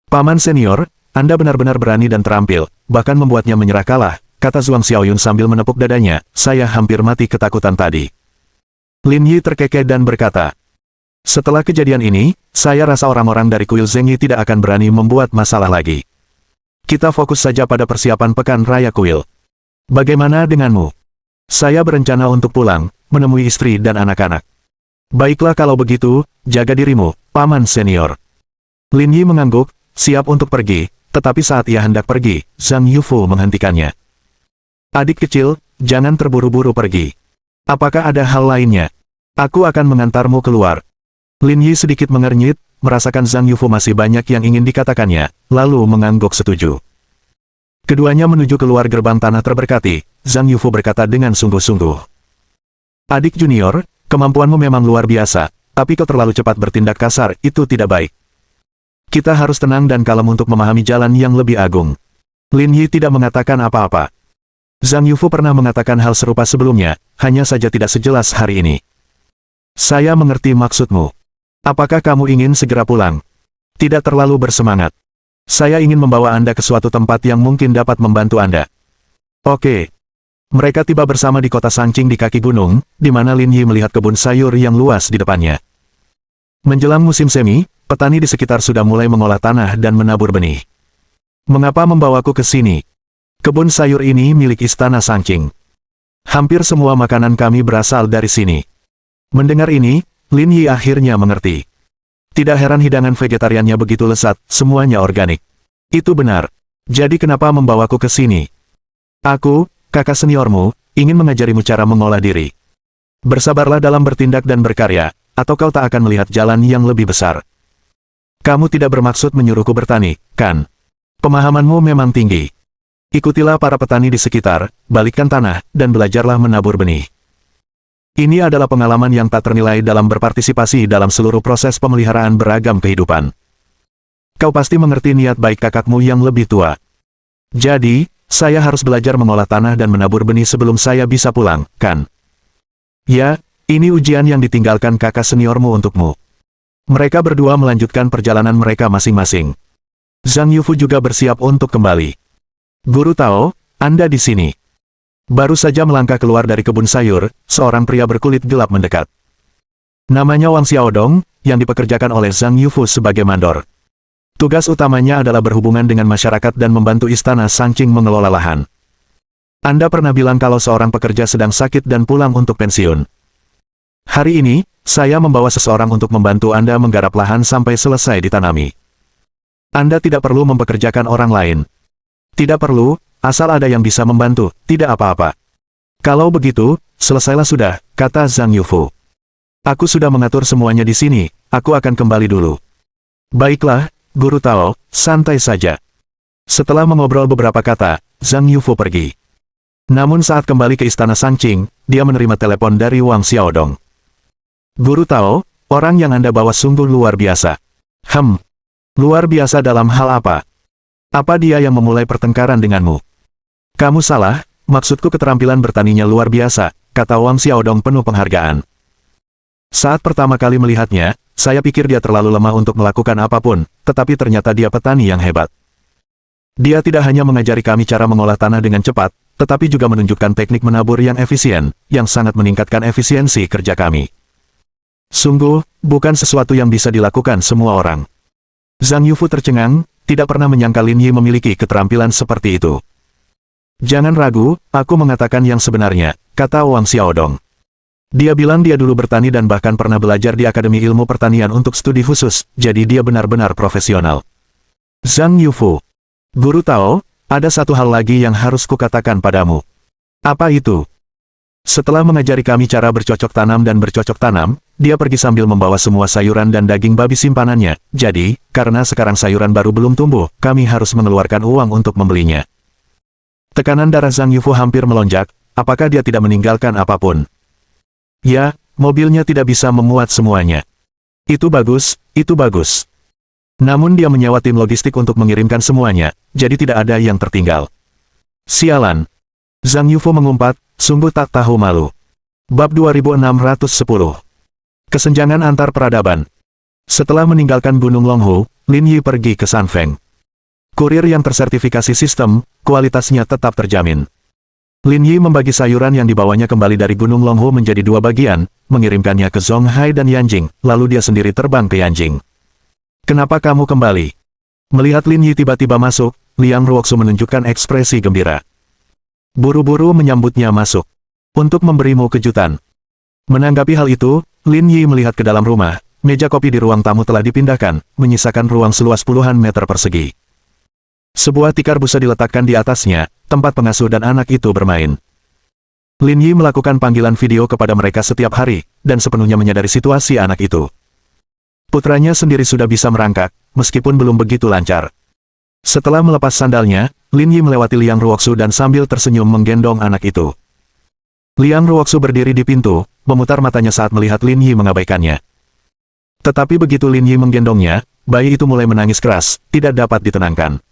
S1: Paman senior, Anda benar-benar berani dan terampil, bahkan membuatnya menyerah kalah, kata Zhuang Xiaoyun sambil menepuk dadanya, saya hampir mati ketakutan tadi. Lin Yi terkekeh dan berkata, setelah kejadian ini, saya rasa orang-orang dari kuil Zhengyi tidak akan berani membuat masalah lagi. Kita fokus saja pada persiapan pekan raya kuil. Bagaimana denganmu? Saya berencana untuk pulang, menemui istri dan anak-anak. Baiklah kalau begitu, jaga dirimu, paman senior. Lin Yi mengangguk, siap untuk pergi, tetapi saat ia hendak pergi, Zhang Yufu menghentikannya. Adik kecil, jangan terburu-buru pergi. Apakah ada hal lainnya? Aku akan mengantarmu keluar. Lin Yi sedikit mengernyit, merasakan Zhang Yufu masih banyak yang ingin dikatakannya, lalu mengangguk setuju. Keduanya menuju keluar gerbang tanah terberkati, Zhang Yufu berkata dengan sungguh-sungguh. Adik junior, kemampuanmu memang luar biasa, tapi kau terlalu cepat bertindak kasar, itu tidak baik. Kita harus tenang dan kalem untuk memahami jalan yang lebih agung. Lin Yi tidak mengatakan apa-apa. Zhang Yufu pernah mengatakan hal serupa sebelumnya, hanya saja tidak sejelas hari ini. Saya mengerti maksudmu. Apakah kamu ingin segera pulang? Tidak terlalu bersemangat. Saya ingin membawa Anda ke suatu tempat yang mungkin dapat membantu Anda. Oke. Mereka tiba bersama di kota Sanqing di kaki gunung, di mana Lin Yi melihat kebun sayur yang luas di depannya. Menjelang musim semi, petani di sekitar sudah mulai mengolah tanah dan menabur benih. Mengapa membawaku ke sini? Kebun sayur ini milik istana Sanqing. Hampir semua makanan kami berasal dari sini. Mendengar ini, Lin Yi akhirnya mengerti. Tidak heran hidangan vegetariannya begitu lezat, semuanya organik. Itu benar. Jadi kenapa membawaku ke sini? Aku, kakak seniormu, ingin mengajarimu cara mengolah diri. Bersabarlah dalam bertindak dan berkarya, atau kau tak akan melihat jalan yang lebih besar. Kamu tidak bermaksud menyuruhku bertani, kan? Pemahamanmu memang tinggi. Ikutilah para petani di sekitar, balikkan tanah, dan belajarlah menabur benih. Ini adalah pengalaman yang tak ternilai dalam berpartisipasi dalam seluruh proses pemeliharaan beragam kehidupan. Kau pasti mengerti niat baik kakakmu yang lebih tua. Jadi, saya harus belajar mengolah tanah dan menabur benih sebelum saya bisa pulang, kan? Ya, ini ujian yang ditinggalkan kakak seniormu untukmu. Mereka berdua melanjutkan perjalanan mereka masing-masing. Zhang Yufu juga bersiap untuk kembali. Guru Tao, Anda di sini. Baru saja melangkah keluar dari kebun sayur, seorang pria berkulit gelap mendekat. Namanya Wang Xiaodong, yang dipekerjakan oleh Zhang Yufu sebagai mandor. Tugas utamanya adalah berhubungan dengan masyarakat dan membantu istana Sanqing mengelola lahan. Anda pernah bilang kalau seorang pekerja sedang sakit dan pulang untuk pensiun. Hari ini, saya membawa seseorang untuk membantu Anda menggarap lahan sampai selesai ditanami. Anda tidak perlu mempekerjakan orang lain. Tidak perlu, asal ada yang bisa membantu, tidak apa-apa. Kalau begitu, selesailah sudah, kata Zhang Yufu. Aku sudah mengatur semuanya di sini, aku akan kembali dulu. Baiklah, Guru Tao, santai saja. Setelah mengobrol beberapa kata, Zhang Yufu pergi. Namun saat kembali ke istana Sanqing, dia menerima telepon dari Wang Xiaodong. Guru Tao, orang yang Anda bawa sungguh luar biasa. Luar biasa dalam hal apa? Apa dia yang memulai pertengkaran denganmu? Kamu salah, maksudku keterampilan bertaninya luar biasa, kata Wang Xiaodong penuh penghargaan. Saat pertama kali melihatnya, saya pikir dia terlalu lemah untuk melakukan apapun, tetapi ternyata dia petani yang hebat. Dia tidak hanya mengajari kami cara mengolah tanah dengan cepat, tetapi juga menunjukkan teknik menabur yang efisien, yang sangat meningkatkan efisiensi kerja kami. Sungguh, bukan sesuatu yang bisa dilakukan semua orang. Zhang Yufu tercengang, tidak pernah menyangka Lin Yi memiliki keterampilan seperti itu. Jangan ragu, aku mengatakan yang sebenarnya, kata Wang Xiaodong. Dia bilang dia dulu bertani dan bahkan pernah belajar di Akademi Ilmu Pertanian untuk studi khusus, jadi dia benar-benar profesional. Zhang Yufu. Guru Tao, ada satu hal lagi yang harus kukatakan padamu. Apa itu? Setelah mengajari kami cara bercocok tanam dan bercocok tanam, dia pergi sambil membawa semua sayuran dan daging babi simpanannya, jadi, karena sekarang sayuran baru belum tumbuh, kami harus mengeluarkan uang untuk membelinya. Tekanan darah Zhang Yufu hampir melonjak, apakah dia tidak meninggalkan apapun? Ya, mobilnya tidak bisa memuat semuanya. Itu bagus, itu bagus. Namun dia menyewa tim logistik untuk mengirimkan semuanya, jadi tidak ada yang tertinggal. Sialan. Zhang Yufu mengumpat, sungguh tak tahu malu. Bab 2610. Kesenjangan antar peradaban. Setelah meninggalkan Gunung Longhu, Lin Yi pergi ke Sanfeng. Kurir yang tersertifikasi sistem, kualitasnya tetap terjamin. Lin Yi membagi sayuran yang dibawanya kembali dari Gunung Longhu menjadi dua bagian, mengirimkannya ke Zonghai dan Yanjing, lalu dia sendiri terbang ke Yanjing. Kenapa kamu kembali? Melihat Lin Yi tiba-tiba masuk, Liang Ruoxu menunjukkan ekspresi gembira. Buru-buru menyambutnya masuk. Untuk memberimu kejutan. Menanggapi hal itu, Lin Yi melihat ke dalam rumah, meja kopi di ruang tamu telah dipindahkan, menyisakan ruang seluas puluhan meter persegi. Sebuah tikar busa diletakkan di atasnya, tempat pengasuh dan anak itu bermain. Lin Yi melakukan panggilan video kepada mereka setiap hari, dan sepenuhnya menyadari situasi anak itu. Putranya sendiri sudah bisa merangkak, meskipun belum begitu lancar. Setelah melepas sandalnya, Lin Yi melewati Liang Ruoxu dan sambil tersenyum menggendong anak itu. Liang Ruoxu berdiri di pintu, memutar matanya saat melihat Lin Yi mengabaikannya. Tetapi begitu Lin Yi menggendongnya, bayi itu mulai menangis keras, tidak dapat ditenangkan.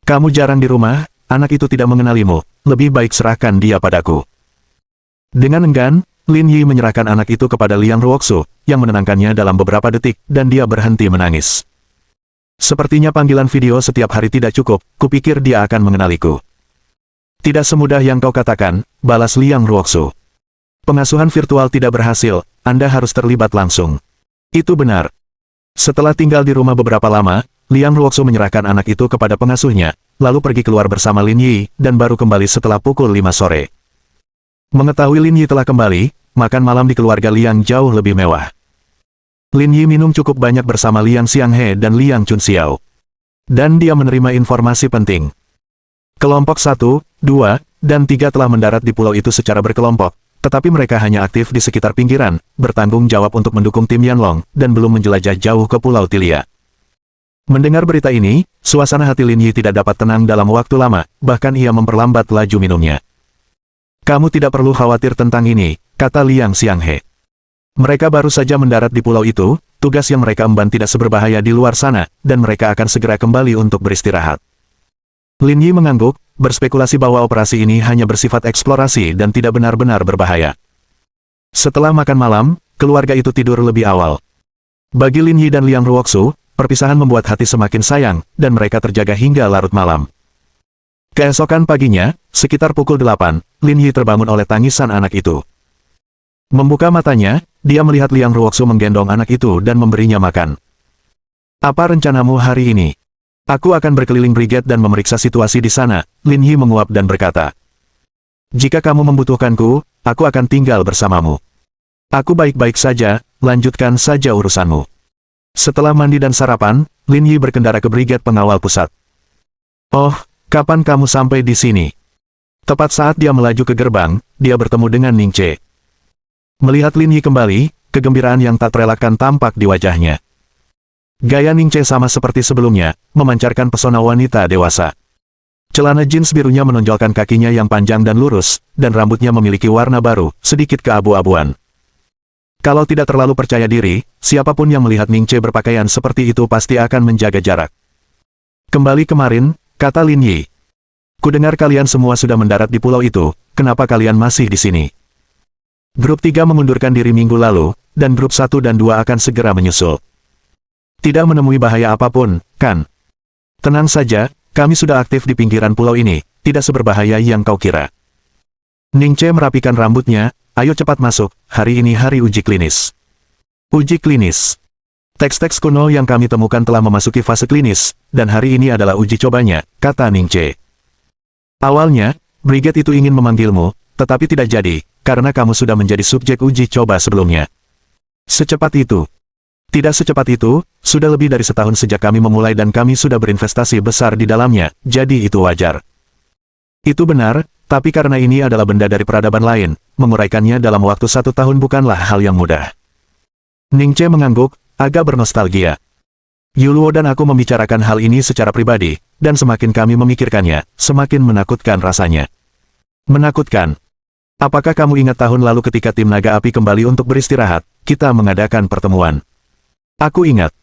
S1: Kamu jarang di rumah, anak itu tidak mengenalimu, lebih baik serahkan dia padaku. Dengan enggan, Lin Yi menyerahkan anak itu kepada Liang Ruoxu, yang menenangkannya dalam beberapa detik, dan dia berhenti menangis. Sepertinya panggilan video setiap hari tidak cukup, kupikir dia akan mengenaliku. Tidak semudah yang kau katakan, balas Liang Ruoxu. Pengasuhan virtual tidak berhasil, Anda harus terlibat langsung. Itu benar. Setelah tinggal di rumah beberapa lama, Liang Ruoxu menyerahkan anak itu kepada pengasuhnya, lalu pergi keluar bersama Lin Yi, dan baru kembali setelah pukul 5 sore. Mengetahui Lin Yi telah kembali, makan malam di keluarga Liang jauh lebih mewah. Lin Yi minum cukup banyak bersama Liang Xianghe dan Liang Chunxiao. Dan dia menerima informasi penting. Kelompok 1, 2, dan 3 telah mendarat di pulau itu secara berkelompok, tetapi mereka hanya aktif di sekitar pinggiran, bertanggung jawab untuk mendukung tim Yanlong, dan belum menjelajah jauh ke Pulau Tilia. Mendengar berita ini, suasana hati Lin Yi tidak dapat tenang dalam waktu lama, bahkan ia memperlambat laju minumnya. Kamu tidak perlu khawatir tentang ini, kata Liang Xianghe. Mereka baru saja mendarat di pulau itu, tugas yang mereka emban tidak seberbahaya di luar sana, dan mereka akan segera kembali untuk beristirahat. Lin Yi mengangguk, berspekulasi bahwa operasi ini hanya bersifat eksplorasi dan tidak benar-benar berbahaya. Setelah makan malam, keluarga itu tidur lebih awal. Bagi Lin Yi dan Liang Ruoxu, perpisahan membuat hati semakin sayang, dan mereka terjaga hingga larut malam. Keesokan paginya, sekitar pukul 8, Lin Yi terbangun oleh tangisan anak itu. Membuka matanya, dia melihat Liang Ruoxu menggendong anak itu dan memberinya makan. Apa rencanamu hari ini? Aku akan berkeliling brigade dan memeriksa situasi di sana, Lin Yi menguap dan berkata. Jika kamu membutuhkanku, aku akan tinggal bersamamu. Aku baik-baik saja, lanjutkan saja urusanmu. Setelah mandi dan sarapan, Lin Yi berkendara ke brigade pengawal pusat. Oh, kapan kamu sampai di sini? Tepat saat dia melaju ke gerbang, dia bertemu dengan Ning Che. Melihat Lin Yi kembali, kegembiraan yang tak terelakkan tampak di wajahnya. Gaya Ning Che sama seperti sebelumnya, memancarkan pesona wanita dewasa. Celana jeans birunya menonjolkan kakinya yang panjang dan lurus, dan rambutnya memiliki warna baru, sedikit keabu-abuan. Kalau tidak terlalu percaya diri, siapapun yang melihat Ning Che berpakaian seperti itu pasti akan menjaga jarak. Kembali kemarin, kata Lin Yi. Kudengar kalian semua sudah mendarat di pulau itu, kenapa kalian masih di sini? Grup 3 mengundurkan diri minggu lalu, dan grup 1 dan 2 akan segera menyusul. Tidak menemui bahaya apapun, kan? Tenang saja, kami sudah aktif di pinggiran pulau ini, tidak seberbahaya yang kau kira. Ning Che merapikan rambutnya, ayo cepat masuk, hari ini hari uji klinis. Uji klinis. Teks-teks kuno yang kami temukan telah memasuki fase klinis, dan hari ini adalah uji cobanya, kata Ning Che. Awalnya, brigade itu ingin memanggilmu, tetapi tidak jadi, karena kamu sudah menjadi subjek uji coba sebelumnya. Secepat itu. Tidak secepat itu, sudah lebih dari setahun sejak kami memulai dan kami sudah berinvestasi besar di dalamnya, jadi itu wajar. Itu benar, tapi karena ini adalah benda dari peradaban lain, menguraikannya dalam waktu 1 tahun bukanlah hal yang mudah. Ning Che mengangguk, agak bernostalgia. Yuluo dan aku membicarakan hal ini secara pribadi, dan semakin kami memikirkannya, semakin menakutkan rasanya. Menakutkan. Apakah kamu ingat tahun lalu ketika tim naga api kembali untuk beristirahat, kita mengadakan pertemuan? Aku ingat.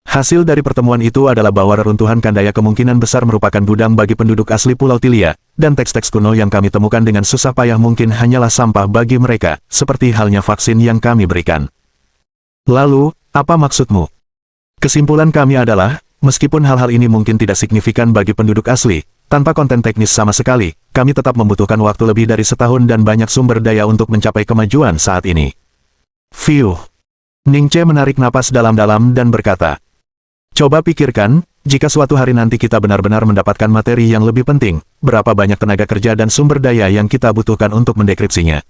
S1: Hasil dari pertemuan itu adalah bahwa reruntuhan Kandaya kemungkinan besar merupakan gudang bagi penduduk asli Pulau Tilia, dan teks-teks kuno yang kami temukan dengan susah payah mungkin hanyalah sampah bagi mereka, seperti halnya vaksin yang kami berikan. Lalu, apa maksudmu? Kesimpulan kami adalah, meskipun hal-hal ini mungkin tidak signifikan bagi penduduk asli, tanpa konten teknis sama sekali, kami tetap membutuhkan waktu lebih dari setahun dan banyak sumber daya untuk mencapai kemajuan saat ini. Fiuh. Ning Che menarik napas dalam-dalam dan berkata, coba pikirkan, jika suatu hari nanti kita benar-benar mendapatkan materi yang lebih penting, berapa banyak tenaga kerja dan sumber daya yang kita butuhkan untuk mendekripsinya.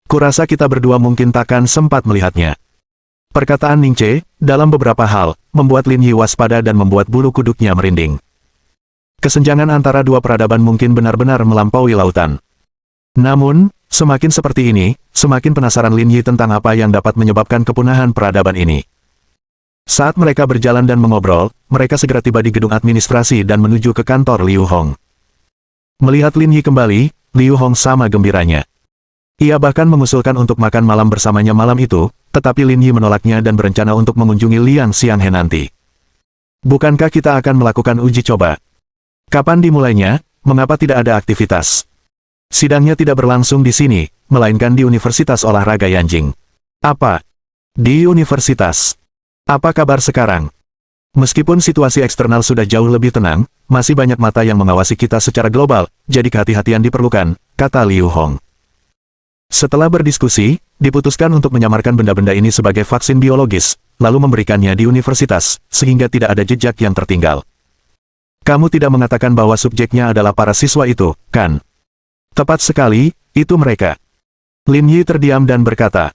S1: Kurasa kita berdua mungkin takkan sempat melihatnya. Perkataan Ning Che, dalam beberapa hal, membuat Lin Yi waspada dan membuat bulu kuduknya merinding. Kesenjangan antara dua peradaban mungkin benar-benar melampaui lautan. Namun, semakin seperti ini, semakin penasaran Lin Yi tentang apa yang dapat menyebabkan kepunahan peradaban ini. Saat mereka berjalan dan mengobrol, mereka segera tiba di gedung administrasi dan menuju ke kantor Liu Hong. Melihat Lin Yi kembali, Liu Hong sama gembiranya. Ia bahkan mengusulkan untuk makan malam bersamanya malam itu, tetapi Lin Yi menolaknya dan berencana untuk mengunjungi Liang Xianghe nanti. Bukankah kita akan melakukan uji coba? Kapan dimulainya? Mengapa tidak ada aktivitas? Sidangnya tidak berlangsung di sini, melainkan di Universitas Olahraga Yanjing. Apa? Di universitas? Apa kabar sekarang? Meskipun situasi eksternal sudah jauh lebih tenang, masih banyak mata yang mengawasi kita secara global, jadi kehati-hatian diperlukan, kata Liu Hong. Setelah berdiskusi, diputuskan untuk menyamarkan benda-benda ini sebagai vaksin biologis, lalu memberikannya di universitas, sehingga tidak ada jejak yang tertinggal. Kamu tidak mengatakan bahwa subjeknya adalah para siswa itu, kan? Tepat sekali, itu mereka. Lin Yi terdiam dan berkata,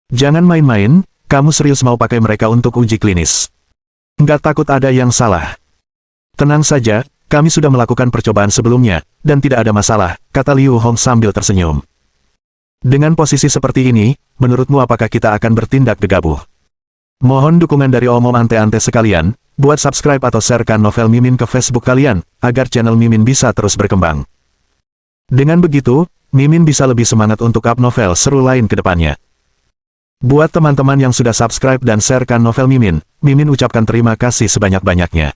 S1: jangan main-main, kamu serius mau pakai mereka untuk uji klinis. Nggak takut ada yang salah. Tenang saja, kami sudah melakukan percobaan sebelumnya, dan tidak ada masalah, kata Liu Hong sambil tersenyum. Dengan posisi seperti ini, menurutmu apakah kita akan bertindak gegabah? Mohon dukungan dari omom ante-ante sekalian, buat subscribe atau sharekan novel Mimin ke Facebook kalian, agar channel Mimin bisa terus berkembang. Dengan begitu, Mimin bisa lebih semangat untuk up novel seru lain ke depannya. Buat teman-teman yang sudah subscribe dan sharekan novel Mimin, Mimin ucapkan terima kasih sebanyak-banyaknya.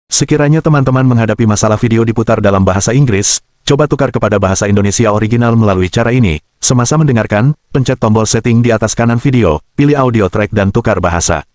S1: Sekiranya teman-teman menghadapi masalah video diputar dalam bahasa Inggris, coba tukar kepada bahasa Indonesia original melalui cara ini. Semasa mendengarkan, pencet tombol setting di atas kanan video, pilih audio track dan tukar bahasa.